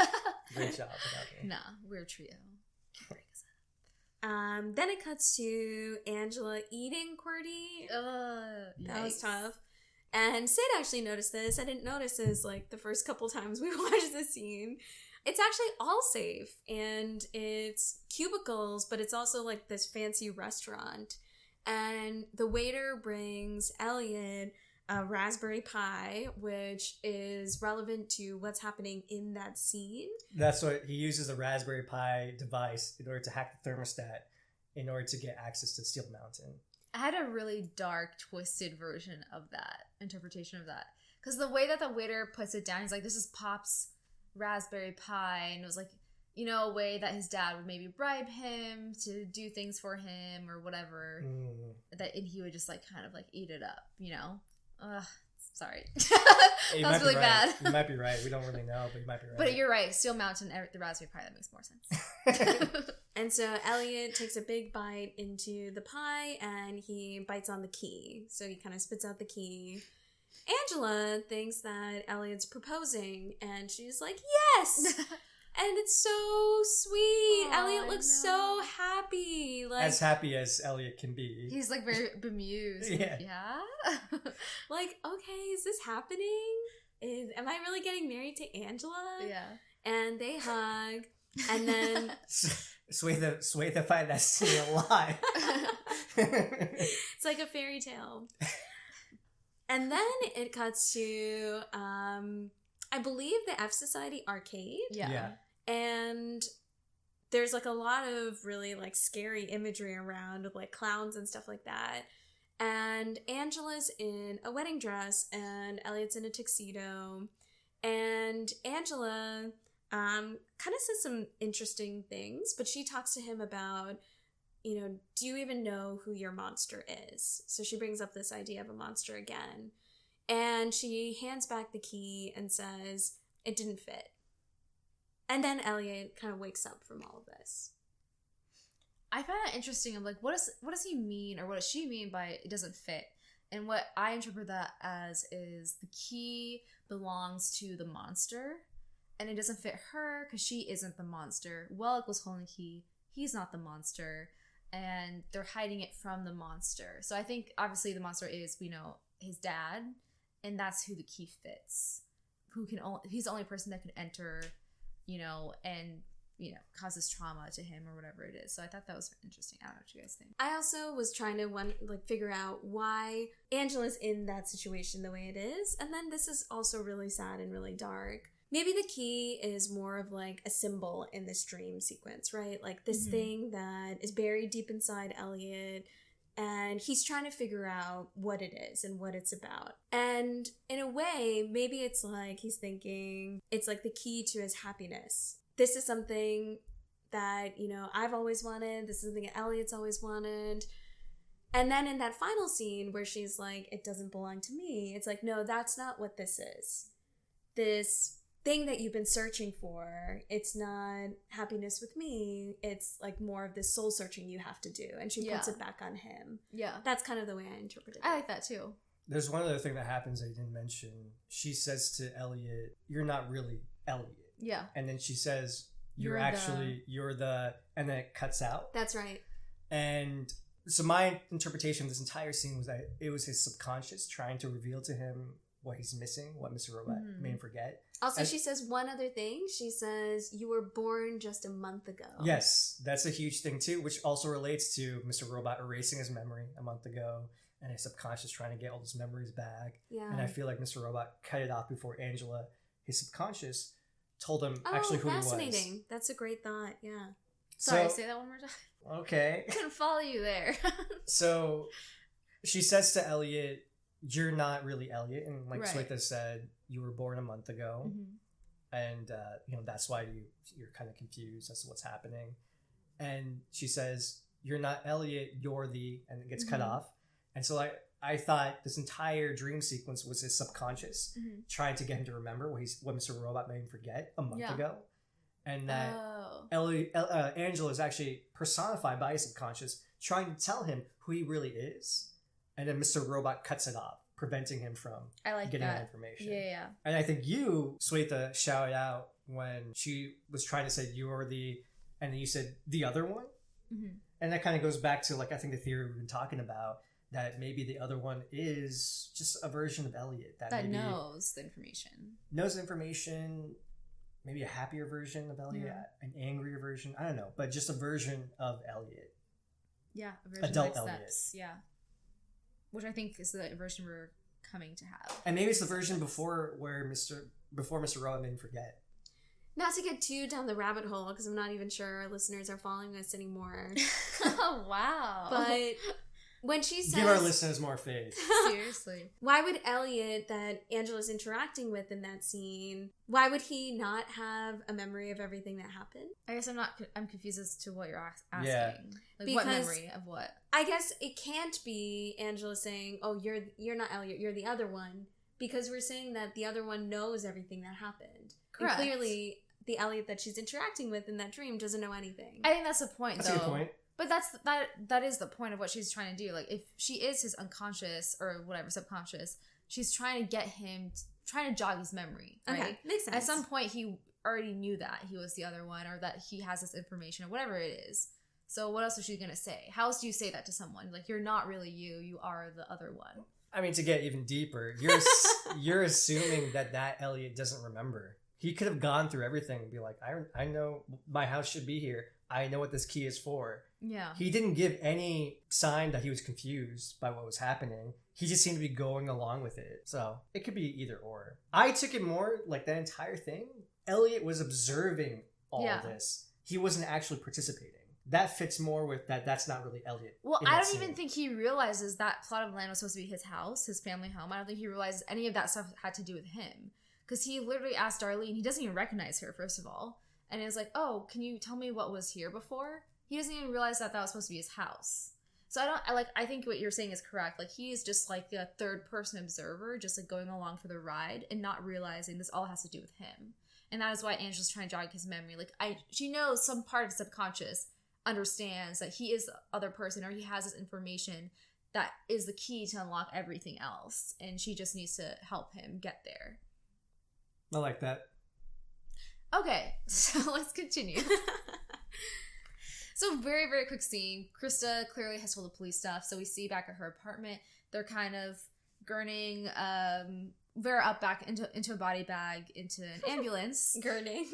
Speaker 1: Great job without me.
Speaker 3: Nah, we're a trio.
Speaker 2: Then it cuts to Angela eating QWERTY. That was tough. And Sid actually noticed this. I didn't notice this like the first couple times we watched the scene. It's actually all safe, and it's cubicles, but it's also like this fancy restaurant. And the waiter brings Elliot a raspberry pie, which is relevant to what's happening in that scene.
Speaker 1: That's what he uses, a Raspberry Pi device in order to hack the thermostat in order to get access to Steel Mountain.
Speaker 3: I had a really dark, twisted version of that, interpretation of that. Because the way that the waiter puts it down, he's like, this is Pop's raspberry pie. And it was like, you know, a way that his dad would maybe bribe him to do things for him or whatever. And he would just like kind of like eat it up, you know? Sorry. That was really bad.
Speaker 1: You might be right. We don't really know, but you might be right.
Speaker 3: But you're right. Steel Mountain, the raspberry pie, that makes more sense.
Speaker 2: And so Elliot takes a big bite into the pie, and he bites on the key. So he kind of spits out the key. Angela thinks that Elliot's proposing, and she's like, yes! And it's so sweet.
Speaker 3: Aw,
Speaker 2: Elliot looks so happy. Like,
Speaker 1: as happy as Elliot can be.
Speaker 3: He's like very bemused. Yeah?
Speaker 2: like, okay, is this happening? Am I really getting married to Angela?
Speaker 3: Yeah.
Speaker 2: And they hug. And then
Speaker 1: Swetha find that scene a lot.
Speaker 2: it's like a fairy tale. And then it cuts to I believe the F Society arcade.
Speaker 3: Yeah.
Speaker 2: And there's like a lot of really like scary imagery around with like clowns and stuff like that. And Angela's in a wedding dress and Elliot's in a tuxedo. And Angela kind of says some interesting things, but she talks to him about, you know, do you even know who your monster is? So she brings up this idea of a monster again. And she hands back the key and says, it didn't fit. And then Elliot kind of wakes up from all of this.
Speaker 3: I find that interesting. I'm like, what does he mean, or what does she mean by it doesn't fit? And what I interpret that as is the key belongs to the monster, and it doesn't fit her because she isn't the monster. Wellick was holding the key. He's not the monster, and they're hiding it from the monster. So I think obviously the monster is, we know, his dad, and that's who the key fits. He's the only person that can enter, you know, and, you know, causes trauma to him or whatever it is. So I thought that was interesting. I don't know what you guys think.
Speaker 2: I also was trying to figure out why Angela's in that situation the way it is. And then this is also really sad and really dark. Maybe the key is more of like a symbol in this dream sequence, right? Like this thing that is buried deep inside Elliot, and he's trying to figure out what it is and what it's about. And in a way, maybe it's like he's thinking it's like the key to his happiness. This is something that, you know, I've always wanted. This is something that Elliot's always wanted. And then in that final scene where she's like, it doesn't belong to me, it's like, no, that's not what this is. This thing that you've been searching for, it's not happiness with me. It's like more of this soul searching you have to do. And she puts it back on him.
Speaker 3: Yeah.
Speaker 2: That's kind of the way I interpreted it.
Speaker 3: I like that too.
Speaker 1: There's one other thing that happens that you didn't mention. She says to Elliot, you're not really Elliot.
Speaker 3: Yeah.
Speaker 1: And then she says, you're the, and then it cuts out.
Speaker 2: That's right.
Speaker 1: And so my interpretation of this entire scene was that it was his subconscious trying to reveal to him what he's missing, what Mr. Robot made him forget.
Speaker 2: Also, she says one other thing. She says, you were born just a month ago.
Speaker 1: Yes, that's a huge thing too, which also relates to Mr. Robot erasing his memory a month ago and his subconscious trying to get all those memories back. Yeah. And I feel like Mr. Robot cut it off before Angela, his subconscious, told him actually who he was.
Speaker 2: Fascinating. That's a great thought, yeah.
Speaker 3: Sorry, say that one more time.
Speaker 1: Okay.
Speaker 3: I couldn't follow you there.
Speaker 1: So she says to Elliot, you're not really Elliot. And like Swetha said, you were born a month ago. And, you know, that's why you're kind of confused as to what's happening. And she says, you're not Elliot, you're the, and it gets cut off. And so I thought this entire dream sequence was his subconscious trying to get him to remember what Mr. Robot made him forget a month ago. And that Angela is actually personified by his subconscious trying to tell him who he really is. And then Mr. Robot cuts it off, preventing him from getting that information.
Speaker 3: Yeah.
Speaker 1: And I think you, Swetha, shouted out when she was trying to say you're the, and then you said the other one. And that kind of goes back to like I think the theory we've been talking about, that maybe the other one is just a version of Elliot that maybe
Speaker 3: knows the information.
Speaker 1: Knows the information, maybe a happier version of Elliot, an angrier version. I don't know, but just a version of Elliot.
Speaker 3: Yeah, a version
Speaker 1: adult
Speaker 3: that
Speaker 1: Elliot.
Speaker 3: Steps. Yeah. Which I think is the version we're coming to have.
Speaker 1: And maybe it's the version before Mr. Robot made him forget.
Speaker 2: Not to get too down the rabbit hole, because I'm not even sure our listeners are following us anymore.
Speaker 3: Oh, wow.
Speaker 2: But when she says...
Speaker 1: Give our listeners more faith.
Speaker 3: Seriously.
Speaker 2: Why would Elliot, that Angela's interacting with in that scene, why would he not have a memory of everything that happened?
Speaker 3: I guess I'm confused as to what you're asking.
Speaker 1: Yeah.
Speaker 3: Like, because what memory of what?
Speaker 2: I guess it can't be Angela saying, oh, you're not Elliot, you're the other one, because we're saying that the other one knows everything that happened.
Speaker 3: Correct.
Speaker 2: And clearly, the Elliot that she's interacting with in that dream doesn't know anything.
Speaker 3: I think that's the point,
Speaker 1: That's a good point.
Speaker 3: But that is the point of what she's trying to do. Like, if she is his unconscious or whatever, subconscious, she's trying to get him, trying to jog his memory, right?
Speaker 2: Okay, makes sense.
Speaker 3: At some point, already knew that he was the other one, or that he has this information, or whatever it is. So what else was she gonna say? How else do you say that to someone? Like, you're not really you are the other one.
Speaker 1: I mean, to get even deeper, you're assuming that Elliot doesn't remember. He could have gone through everything and be like, I know my house should be here. I know what this key is for.
Speaker 3: Yeah.
Speaker 1: He didn't give any sign that he was confused by what was happening. He just seemed to be going along with it. So it could be either or. I took it more like that entire thing. Elliot was observing all of this. He wasn't actually participating. That fits more with that. That's not really Elliot.
Speaker 3: Well, I don't even think he realizes that plot of land was supposed to be his house, his family home. I don't think he realizes any of that stuff had to do with him. Because he literally asked Darlene, he doesn't even recognize her, first of all. And is like, oh, can you tell me what was here before? He doesn't even realize that was supposed to be his house. So I think what you're saying is correct. Like, he is just like the third person observer, just like going along for the ride and not realizing this all has to do with him. And that is why Angela's trying to jog his memory. Like, she knows some part of his subconscious understands that he is the other person, or he has this information that is the key to unlock everything else, and she just needs to help him get there.
Speaker 1: I like that.
Speaker 3: Okay, so let's continue. So very, very quick scene. Krista clearly has told the police stuff, so we see back at her apartment, they're kind of gurning Vera up back into a body bag into an ambulance.
Speaker 2: Gurning.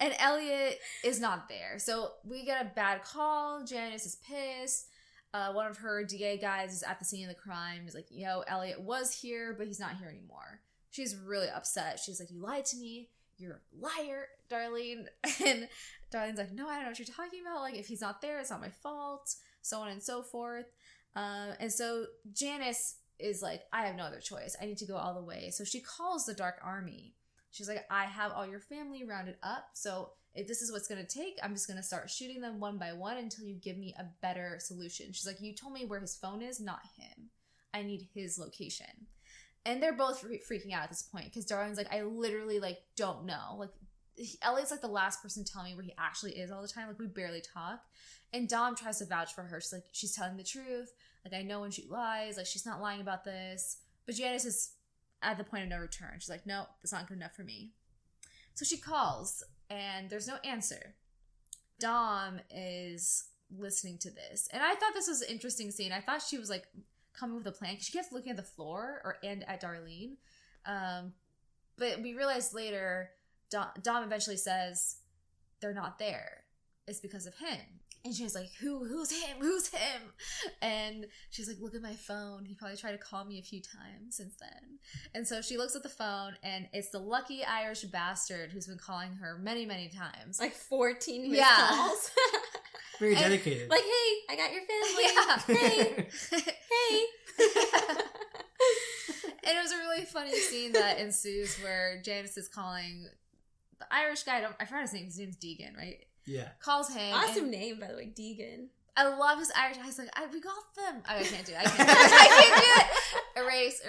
Speaker 3: And Elliot is not there. So we get a bad call. Janice is pissed. One of her DA guys is at the scene of the crime. He's like, Elliot was here, but he's not here anymore. She's really upset. She's like, you lied to me. You're a liar, Darlene. And Darlene's like, no, I don't know what you're talking about. Like, if he's not there, it's not my fault. So on and so forth. And so Janice is like, I have no other choice. I need to go all the way. So she calls the Dark Army. She's like, I have all your family rounded up, so if this is what's going to take, I'm just going to start shooting them one by one until you give me a better solution. She's like, you told me where his phone is, not him. I need his location. And they're both freaking out at this point, because Darlene's like, I literally, don't know. Like, Elliot's, the last person telling me where he actually is all the time. Like, we barely talk. And Dom tries to vouch for her. She's like, she's telling the truth. Like, I know when she lies. Like, she's not lying about this. But Janice is at the point of no return. She's like, no, that's not good enough for me. So she calls, and there's no answer. Dom is listening to this. And I thought this was an interesting scene. I thought she was, coming with a plan, because she kept looking at the floor and at Darlene. But we realized later, Dom eventually says, they're not there. It's because of him. And she's like, who's him? Who's him? And she's like, look at my phone. He probably tried to call me a few times since then. And so she looks at the phone, and it's the lucky Irish bastard who's been calling her many, many times.
Speaker 2: 14 missed calls.
Speaker 1: Very dedicated.
Speaker 2: Hey, I got your family. Yeah. Hey.
Speaker 3: And it was a really funny scene that ensues where Janice is calling the Irish guy. I forgot his name. His name's Deegan, right?
Speaker 1: Yeah.
Speaker 3: Calls him.
Speaker 2: Awesome name, by the way, Deegan.
Speaker 3: I love his Irish. I was like, we got them. Oh, I can't do it. I can't do it. Erase.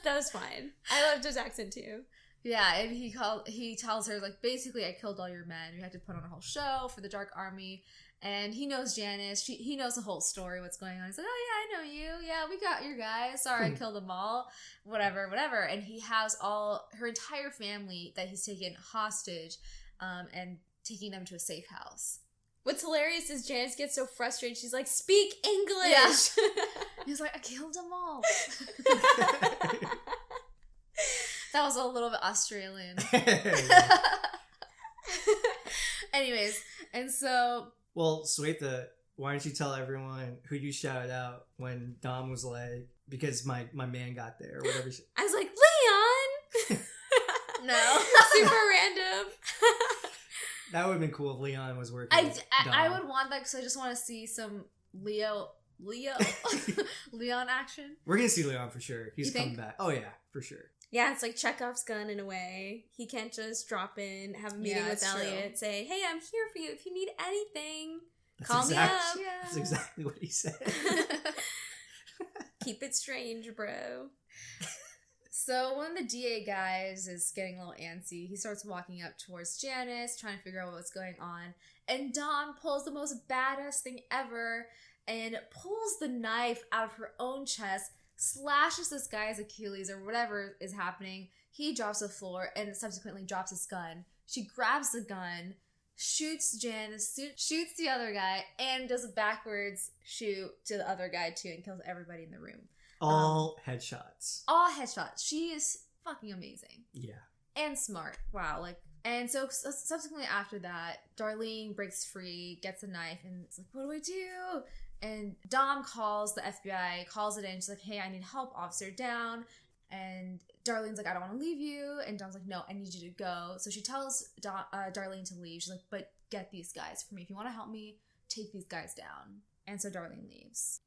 Speaker 2: That was fine. I loved his accent too.
Speaker 3: Yeah, and he tells her, basically, I killed all your men. We had to put on a whole show for the Dark Army. And he knows Janice. He knows the whole story, what's going on. He's like, oh, yeah, I know you. Yeah, we got your guys. Sorry, I killed them all. Whatever. And he has her entire family that he's taken hostage and taking them to a safe house.
Speaker 2: What's hilarious is Janice gets so frustrated. She's like, speak English.
Speaker 3: Yeah. He's like, I killed them all. That was a little bit Australian. Anyways, and so...
Speaker 1: Well, Swetha, why don't you tell everyone who you shouted out when Dom was like, because my man got there, or whatever.
Speaker 2: I was like, Leon!
Speaker 3: No.
Speaker 2: Super random.
Speaker 1: That would have been cool if Leon was working.
Speaker 3: I would want that, because I just want to see some Leon action.
Speaker 1: We're going to see Leon for sure. He's coming back. Oh, yeah, for sure.
Speaker 2: Yeah, it's like Chekhov's gun in a way. He can't just drop in, have a meeting with Elliot, say, hey, I'm here for you if you need anything. Call me up.
Speaker 3: Yeah.
Speaker 1: That's exactly what he said.
Speaker 2: Keep it strange, bro.
Speaker 3: So one of the DA guys is getting a little antsy. He starts walking up towards Janice, trying to figure out what's going on. And Dawn pulls the most badass thing ever and pulls the knife out of her own chest, slashes this guy's Achilles or whatever is happening. He drops to the floor and subsequently drops his gun. She grabs the gun, shoots Janice, shoots the other guy, and does a backwards shoot to the other guy too and kills everybody in the room.
Speaker 1: All headshots.
Speaker 3: All headshots. She is fucking amazing.
Speaker 1: Yeah.
Speaker 3: And smart. Wow. And so subsequently after that, Darlene breaks free, gets a knife, and it's like, what do I do? And Dom calls the FBI, calls it in. She's like, hey, I need help, officer down. And Darlene's like, I don't want to leave you. And Dom's like, no, I need you to go. So she tells Darlene to leave. She's like, but get these guys for me. If you want to help me, take these guys down. And so Darlene leaves.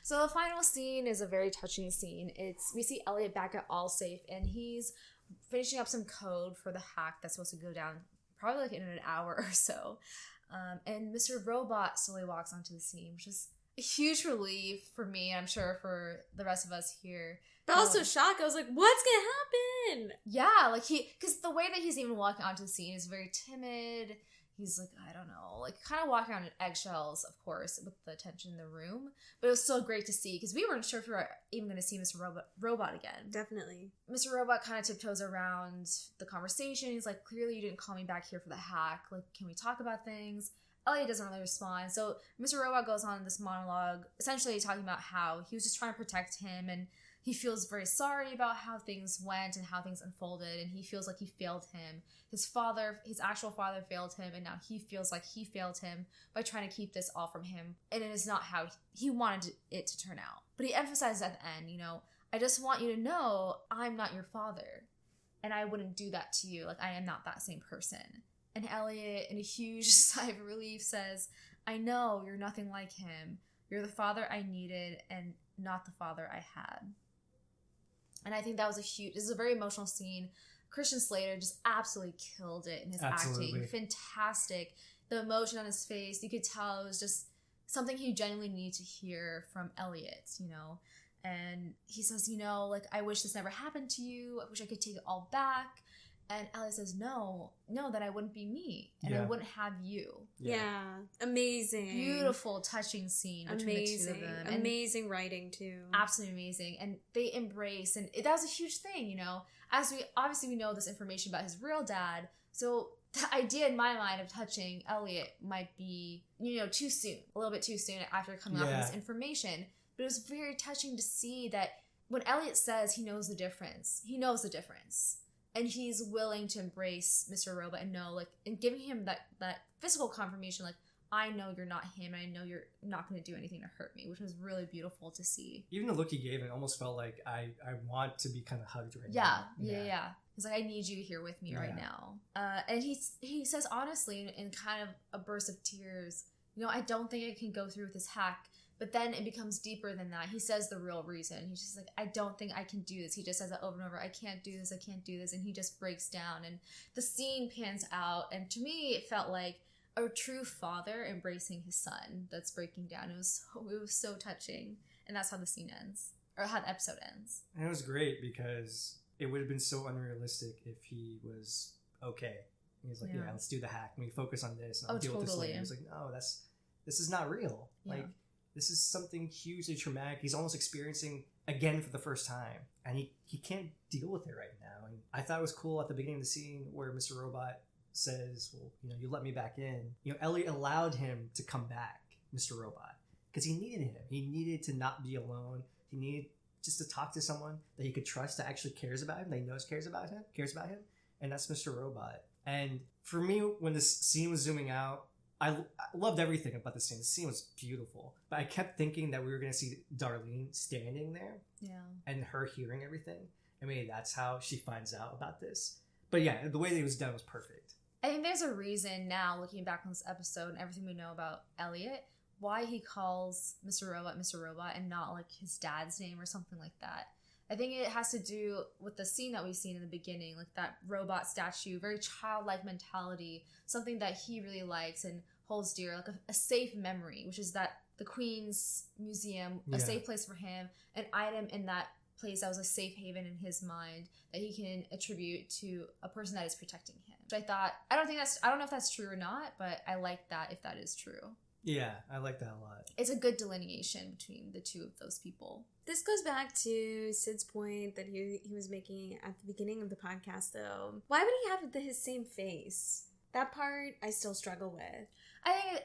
Speaker 3: So the final scene is a very touching scene. We see Elliot back at Allsafe, and he's finishing up some code for the hack that's supposed to go down probably like in an hour or so. And Mr. Robot slowly walks onto the scene, which is a huge relief for me, and I'm sure for the rest of us here.
Speaker 2: But also shock. I was like, what's gonna happen?
Speaker 3: Yeah, like because the way that he's even walking onto the scene is very timid. He's like, I don't know, like kind of walking around in eggshells, of course, with the tension in the room. But it was still great to see because we weren't sure if we were even going to see Mr. Robot again.
Speaker 2: Definitely.
Speaker 3: Mr. Robot kind of tiptoes around the conversation. He's like, clearly you didn't call me back here for the hack. Like, can we talk about things? Elliot doesn't really respond. So Mr. Robot goes on this monologue, essentially talking about how he was just trying to protect him, and he feels very sorry about how things went and how things unfolded, and he feels like he failed him. His actual father failed him, and now he feels like he failed him by trying to keep this all from him, and it is not how he wanted it to turn out. But he emphasizes at the end, I just want you to know I'm not your father, and I wouldn't do that to you. Like, I am not that same person. And Elliot, in a huge sigh of relief, says, I know you're nothing like him. You're the father I needed and not the father I had. And I think that was this is a very emotional scene. Christian Slater just absolutely killed it in his acting. Fantastic. The emotion on his face, you could tell it was just something he genuinely needed to hear from Elliot, And he says, I wish this never happened to you. I wish I could take it all back. And Elliot says, no, then I wouldn't be me. And I wouldn't have you.
Speaker 2: Yeah. Amazing.
Speaker 3: Beautiful, touching scene between the two of them. And
Speaker 2: amazing writing, too.
Speaker 3: Absolutely amazing. And they embrace, and that was a huge thing, As we know this information about his real dad, so the idea in my mind of touching Elliot might be, too soon. A little bit too soon after coming off this information. But it was very touching to see that when Elliot says he knows the difference, and he's willing to embrace Mr. Robot and know, and giving him that physical confirmation, I know you're not him, and I know you're not going to do anything to hurt me, which was really beautiful to see.
Speaker 1: Even the look he gave, it almost felt like I want to be kind of hugged right now.
Speaker 3: Yeah. He's like, I need you here with me right now. And he says honestly, in kind of a burst of tears, I don't think I can go through with this hack. But then it becomes deeper than that. He says the real reason. He's just like, I don't think I can do this. He just says it over and over. I can't do this. And he just breaks down. And the scene pans out. And to me, it felt like a true father embracing his son that's breaking down. It was so touching. And that's how the scene ends. Or how the episode ends.
Speaker 1: And it was great because it would have been so unrealistic if he was okay. And he's like, yeah, let's do the hack. And we focus on this. And I'll deal with this later. He's like, no, this is not real. Yeah. This is something hugely traumatic. He's almost experiencing again for the first time. And he can't deal with it right now. And I thought it was cool at the beginning of the scene where Mr. Robot says, well, you let me back in. Elliot allowed him to come back, Mr. Robot, because he needed him. He needed to not be alone. He needed just to talk to someone that he could trust that actually cares about him, that he knows cares about him. And that's Mr. Robot. And for me, when this scene was zooming out, I loved everything about the scene. The scene was beautiful. But I kept thinking that we were going to see Darlene standing there. Yeah. And her hearing everything. I mean, that's how she finds out about this. But yeah, the way that it was done was perfect.
Speaker 3: I think there's a reason now, looking back on this episode and everything we know about Elliot, why he calls Mr. Robot and not his dad's name or something like that. I think it has to do with the scene that we've seen in the beginning, that robot statue, very childlike mentality, something that he really likes and holds dear, a safe memory, which is that the Queen's Museum, a safe place for him, an item in that place that was a safe haven in his mind that he can attribute to a person that is protecting him. Which I don't know if that's true or not, but I like that if that is true.
Speaker 1: Yeah, I like that a lot.
Speaker 3: It's a good delineation between the two of those people.
Speaker 2: This goes back to Sid's point that he was making at the beginning of the podcast, though. Why would he have his same face? That part I still struggle with.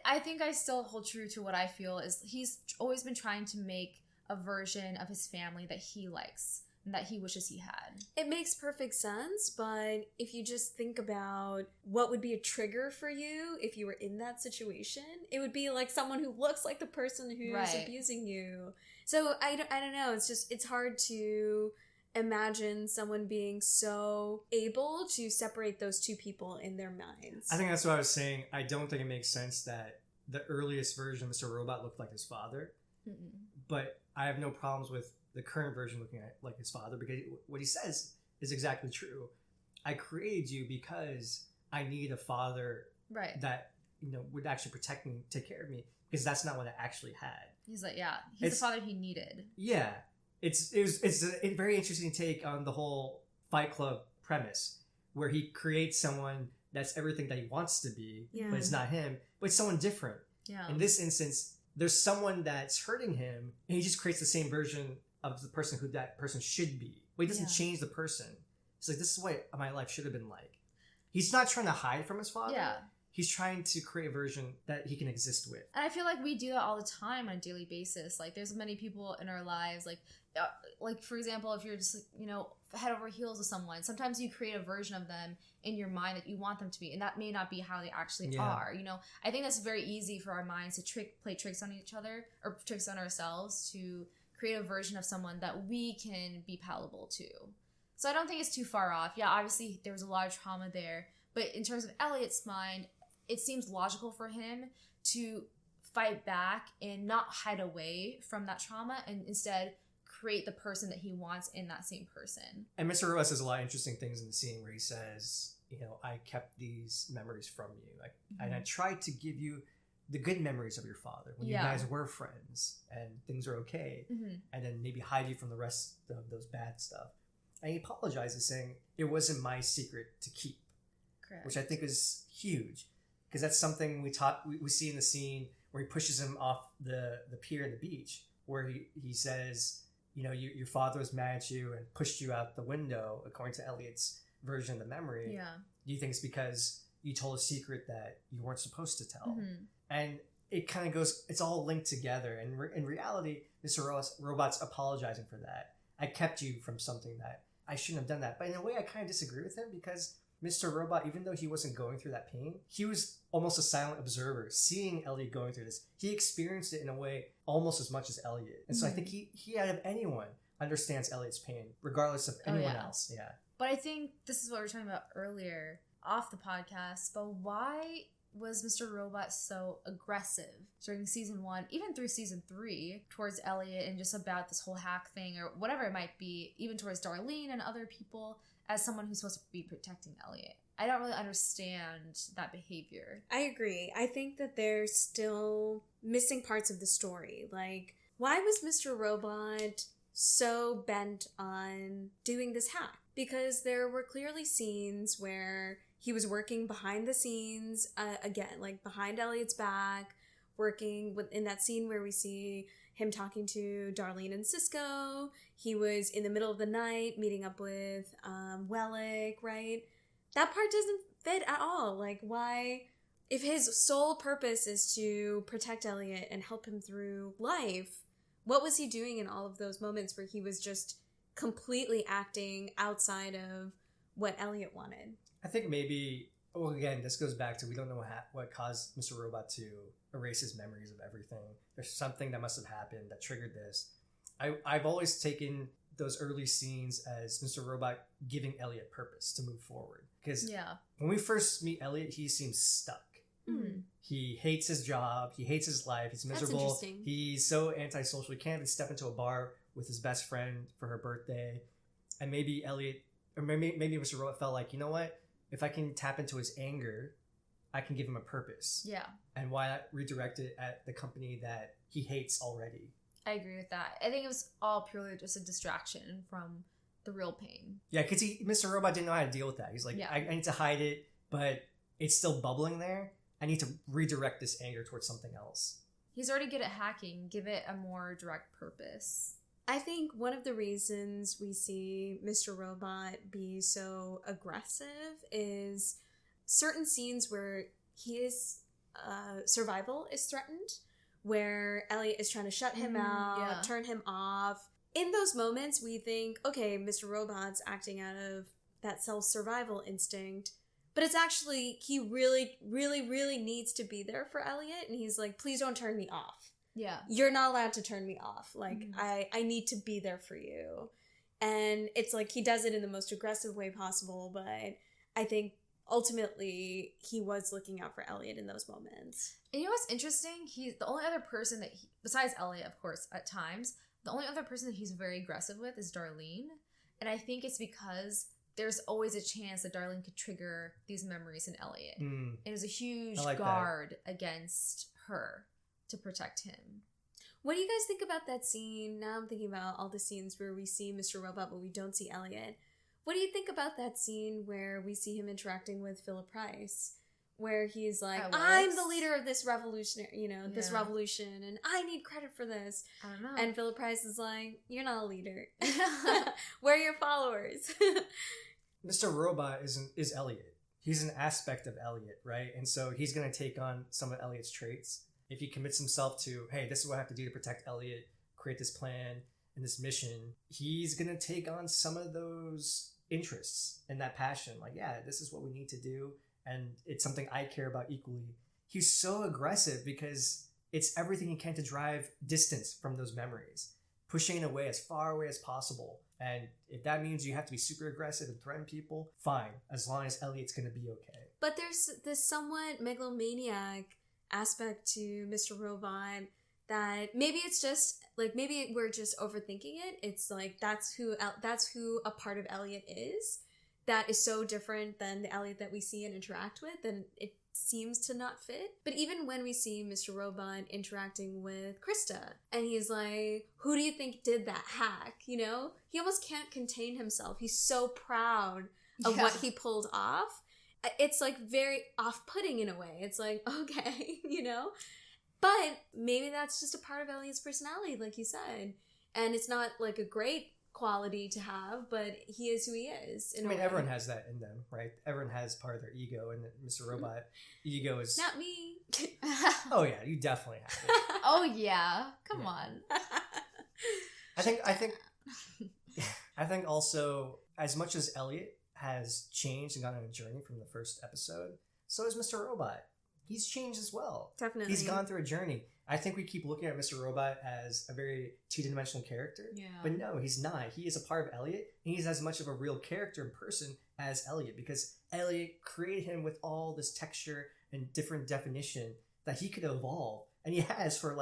Speaker 3: I think I still hold true to what I feel is he's always been trying to make a version of his family that he likes and that he wishes he had.
Speaker 2: It makes perfect sense, but if you just think about what would be a trigger for you if you were in that situation, it would be like someone who looks like the person who's abusing you. So I don't know. It's hard to imagine someone being so able to separate those two people in their minds.
Speaker 1: I think that's what I was saying. I don't think it makes sense that the earliest version of Mr. Robot looked like his father. Mm-mm. But I have no problems with the current version looking at like his father, because what he says is exactly true. I created you because I need a father that would actually protect me, take care of me, because that's not what I actually had.
Speaker 3: He's like, he's the father he needed.
Speaker 1: Yeah. It's a very interesting take on the whole Fight Club premise, where he creates someone that's everything that he wants to be, but it's not him, but it's someone different.
Speaker 3: Yeah.
Speaker 1: In this instance, there's someone that's hurting him, and he just creates the same version of the person who that person should be. But he doesn't change the person. It's like, this is what my life should have been like. He's not trying to hide from his father. Yeah. He's trying to create a version that he can exist with.
Speaker 3: And I feel like we do that all the time on a daily basis. Like, there's many people in our lives, like for example, if you're just, head over heels with someone, sometimes you create a version of them in your mind that you want them to be, and that may not be how they actually are. I think that's very easy for our minds to play tricks on each other, or tricks on ourselves, to create a version of someone that we can be palatable to. So I don't think it's too far off. Yeah, obviously there was a lot of trauma there, but in terms of Elliot's mind, it seems logical for him to fight back and not hide away from that trauma, and instead create the person that he wants in that same person.
Speaker 1: And Mr. Roa says a lot of interesting things in the scene where he says, I kept these memories from you. And I tried to give you the good memories of your father when you guys were friends and things are okay. Mm-hmm. And then maybe hide you from the rest of those bad stuff. And he apologizes, saying, it wasn't my secret to keep. Correct. Which I think is huge. Because that's something we see in the scene where he pushes him off the pier at the beach, where he says, your father was mad at you and pushed you out the window, according to Elliot's version of the memory. Yeah. Do you think it's because you told a secret that you weren't supposed to tell? Mm-hmm. And it kind of goes, it's all linked together. And in reality, Mr. Robot's apologizing for that. I kept you from something that I shouldn't have done that. But in a way, I kind of disagree with him, because Mr. Robot, even though he wasn't going through that pain, he was almost a silent observer, seeing Elliot going through this. He experienced it in a way almost as much as Elliot. And so I think he out of anyone understands Elliot's pain, regardless of anyone else. Yeah.
Speaker 3: But I think this is what we were talking about earlier off the podcast, but why was Mr. Robot so aggressive during season 1, even through season 3, towards Elliot and just about this whole hack thing or whatever it might be, even towards Darlene and other people, as someone who's supposed to be protecting Elliot? I don't really understand that behavior.
Speaker 2: I agree. I think that there's still missing parts of the story. Like, why was Mr. Robot so bent on doing this hack? Because there were clearly scenes where he was working behind the scenes, again, like behind Elliot's back, working in that scene where we see him talking to Darlene and Cisco. He was in the middle of the night meeting up with Wellick, right? That part doesn't fit at all. Like, why, if his sole purpose is to protect Elliot and help him through life, what was he doing in all of those moments where he was just completely acting outside of what Elliot wanted?
Speaker 1: I think maybe, well, again, this goes back to, we don't know what caused Mr. Robot to erase his memories of everything. There's something that must have happened that triggered this. I've always taken those early scenes as Mr. Robot giving Elliot purpose to move forward. Because when we first meet Elliot, he seems stuck. Mm. He hates his job. He hates his life. He's miserable. He's so antisocial. He can't even step into a bar with his best friend for her birthday. And maybe Elliot, or maybe Mr. Robot felt like, you know what? If I can tap into his anger, I can give him a purpose. Yeah. And why not redirect it at the company that he hates already?
Speaker 3: I agree with that. I think it was all purely just a distraction from the real pain.
Speaker 1: Yeah, because Mr. Robot didn't know how to deal with that. He's like, I need to hide it, but it's still bubbling there. I need to redirect this anger towards something else.
Speaker 3: He's already good at hacking. Give it a more direct purpose.
Speaker 2: I think one of the reasons we see Mr. Robot be so aggressive is certain scenes where his survival is threatened, where Elliot is trying to shut him out, turn him off. In those moments, we think, okay, Mr. Robot's acting out of that self-survival instinct, but it's actually, he really, really, really needs to be there for Elliot, and he's like, please don't turn me off.
Speaker 3: Yeah.
Speaker 2: You're not allowed to turn me off. Like, I need to be there for you. And it's like, he does it in the most aggressive way possible, but I think ultimately he was looking out for Elliot in those moments.
Speaker 3: And you know what's interesting? He's the only other person that besides Elliot, of course, at times, the only other person that he's very aggressive with is Darlene. And I think it's because there's always a chance that Darlene could trigger these memories in Elliot. It was a huge guard against her to protect him.
Speaker 2: What do you guys think about that scene? Now I'm thinking about all the scenes where we see Mr. Robot but we don't see Elliot. What do you think about that scene where we see him interacting with Philip Price? Where he's like, I'm the leader of this revolutionary, this revolution, and I need credit for this.
Speaker 3: I don't know.
Speaker 2: And Philip Price is like, you're not a leader. We're your followers.
Speaker 1: Mr. Robot is Elliot. He's an aspect of Elliot, right? And so he's going to take on some of Elliot's traits. If he commits himself to, hey, this is what I have to do to protect Elliot, create this plan and this mission, he's going to take on some of those interests and that passion. Like, yeah, this is what we need to do. And it's something I care about equally. He's so aggressive because it's everything he can to drive distance from those memories, pushing it away as far away as possible. And if that means you have to be super aggressive and threaten people, fine, as long as Elliot's going to be okay.
Speaker 2: But there's this somewhat megalomaniac aspect to Mr. Robot that maybe it's just like, maybe we're just overthinking it. It's like that's who a part of Elliot is that is so different than the Elliot that we see and interact with, then it seems to not fit. But even when we see Mr. Robot interacting with Krista and he's like, who do you think did that hack? He almost can't contain himself. He's so proud of what he pulled off. It's like very off-putting in a way. It's like, okay, but maybe that's just a part of Elliot's personality, like you said. And it's not like a great quality to have, but he is who he is.
Speaker 1: Everyone has that in them, right? Everyone has part of their ego, and Mr. Robot ego is
Speaker 2: not me.
Speaker 1: Oh yeah, you definitely have it.
Speaker 3: Oh yeah, come on.
Speaker 1: I think also, as much as Elliot has changed and gone on a journey from the first episode, so has Mr. Robot. He's changed as well.
Speaker 2: Definitely.
Speaker 1: He's gone through a journey. I think we keep looking at Mr. Robot as a very two-dimensional character.
Speaker 3: Yeah.
Speaker 1: But no, he's not. He is a part of Elliot, and he's as much of a real character in person as Elliot, because Elliot created him with all this texture and different definition that he could evolve. And he has for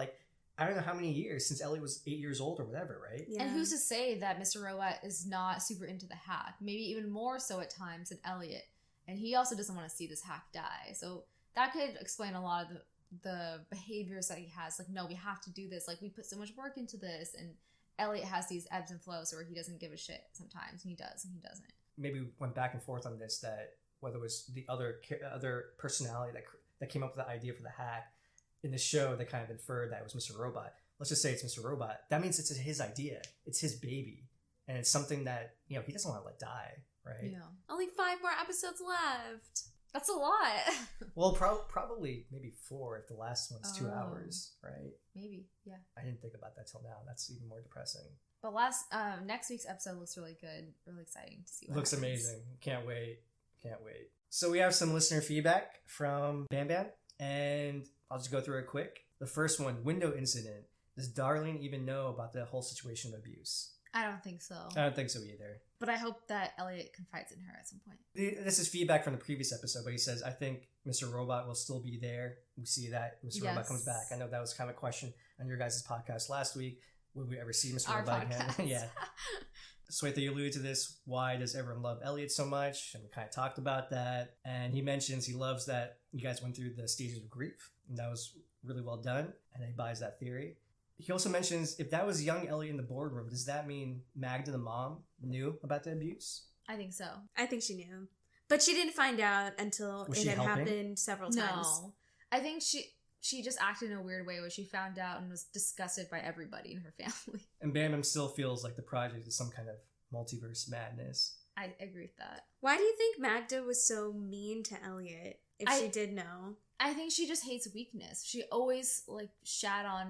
Speaker 1: I don't know how many years, since Elliot was 8 years old or whatever, right?
Speaker 3: Yeah. And who's to say that Mr. Robot is not super into the hack? Maybe even more so at times than Elliot. And he also doesn't want to see this hack die. So that could explain a lot of the behaviors that he has. Like, no, we have to do this. Like, we put so much work into this. And Elliot has these ebbs and flows where he doesn't give a shit sometimes. And he does, and he doesn't. Maybe
Speaker 1: we went back and forth on this, that whether it was the other personality that came up with the idea for the hack in the show that kind of inferred that it was Mr. Robot. Let's just say it's Mr. Robot. That means it's his idea. It's his baby. And it's something that, he doesn't want to let die, right?
Speaker 3: Yeah.
Speaker 2: Only 5 more episodes left.
Speaker 3: That's a lot.
Speaker 1: Well, probably maybe 4 if the last one's 2 hours, right?
Speaker 3: Maybe, yeah.
Speaker 1: I didn't think about that till now. That's even more depressing.
Speaker 3: But next week's episode looks really good. Really exciting to see what
Speaker 1: looks
Speaker 3: happens.
Speaker 1: Amazing. Can't wait. So we have some listener feedback from Bam Bam, and I'll just go through it quick. The first one, window incident. Does Darlene even know about the whole situation of abuse?
Speaker 3: I don't think so.
Speaker 1: I don't think so either.
Speaker 3: But I hope that Elliot confides in her at some point.
Speaker 1: This is feedback from the previous episode, but he says, I think Mr. Robot will still be there. We see that Mr. Robot comes back. I know that was kind of a question on your guys' podcast last week. Would we ever see Mr. Robot again? Yeah. Swetha, you alluded to this. Why does everyone love Elliot so much? And we kind of talked about that. And he mentions he loves that you guys went through the stages of grief. And that was really well done. And he buys that theory. He also mentions, if that was young Elliot in the boardroom, does that mean Magda, the mom, knew about the abuse?
Speaker 3: I think so.
Speaker 2: I think she knew. But she didn't find out until it had happened several times.
Speaker 3: No. I think she just acted in a weird way where she found out and was disgusted by everybody in her family.
Speaker 1: And Bam Bam still feels like the project is some kind of multiverse madness.
Speaker 3: I agree with that.
Speaker 2: Why do you think Magda was so mean to Elliot, if she did know?
Speaker 3: I think she just hates weakness. She always, like, shat on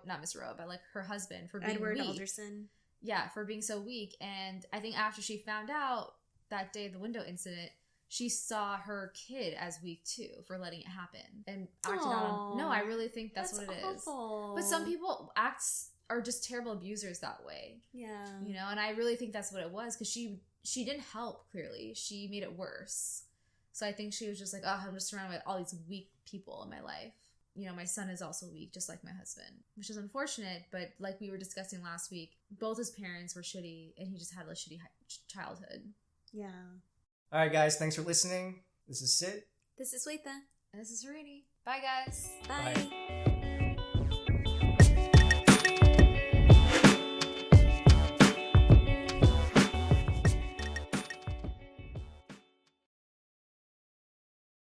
Speaker 3: not Mr. Rowe, but, like, her husband for being
Speaker 2: Edward
Speaker 3: weak.
Speaker 2: Alderson.
Speaker 3: Yeah, for being so weak. And I think after she found out that day of the window incident, she saw her kid as weak too for letting it happen and acted on. No, I really think that's what it
Speaker 2: awful.
Speaker 3: is. But some people are just terrible abusers that way.
Speaker 2: Yeah,
Speaker 3: you know, and I really think that's what it was because she didn't help. Clearly, she made it worse. So I think she was just like, oh, I'm just surrounded by all these weak people in my life. You know, my son is also weak, just like my husband, which is unfortunate. But like we were discussing last week, both his parents were shitty, and he just had a shitty childhood.
Speaker 2: Yeah.
Speaker 1: All right, guys. Thanks for listening. This is Sid.
Speaker 2: This is Swetha.
Speaker 3: And this is Harini. Bye, guys.
Speaker 2: Bye.
Speaker 1: Bye.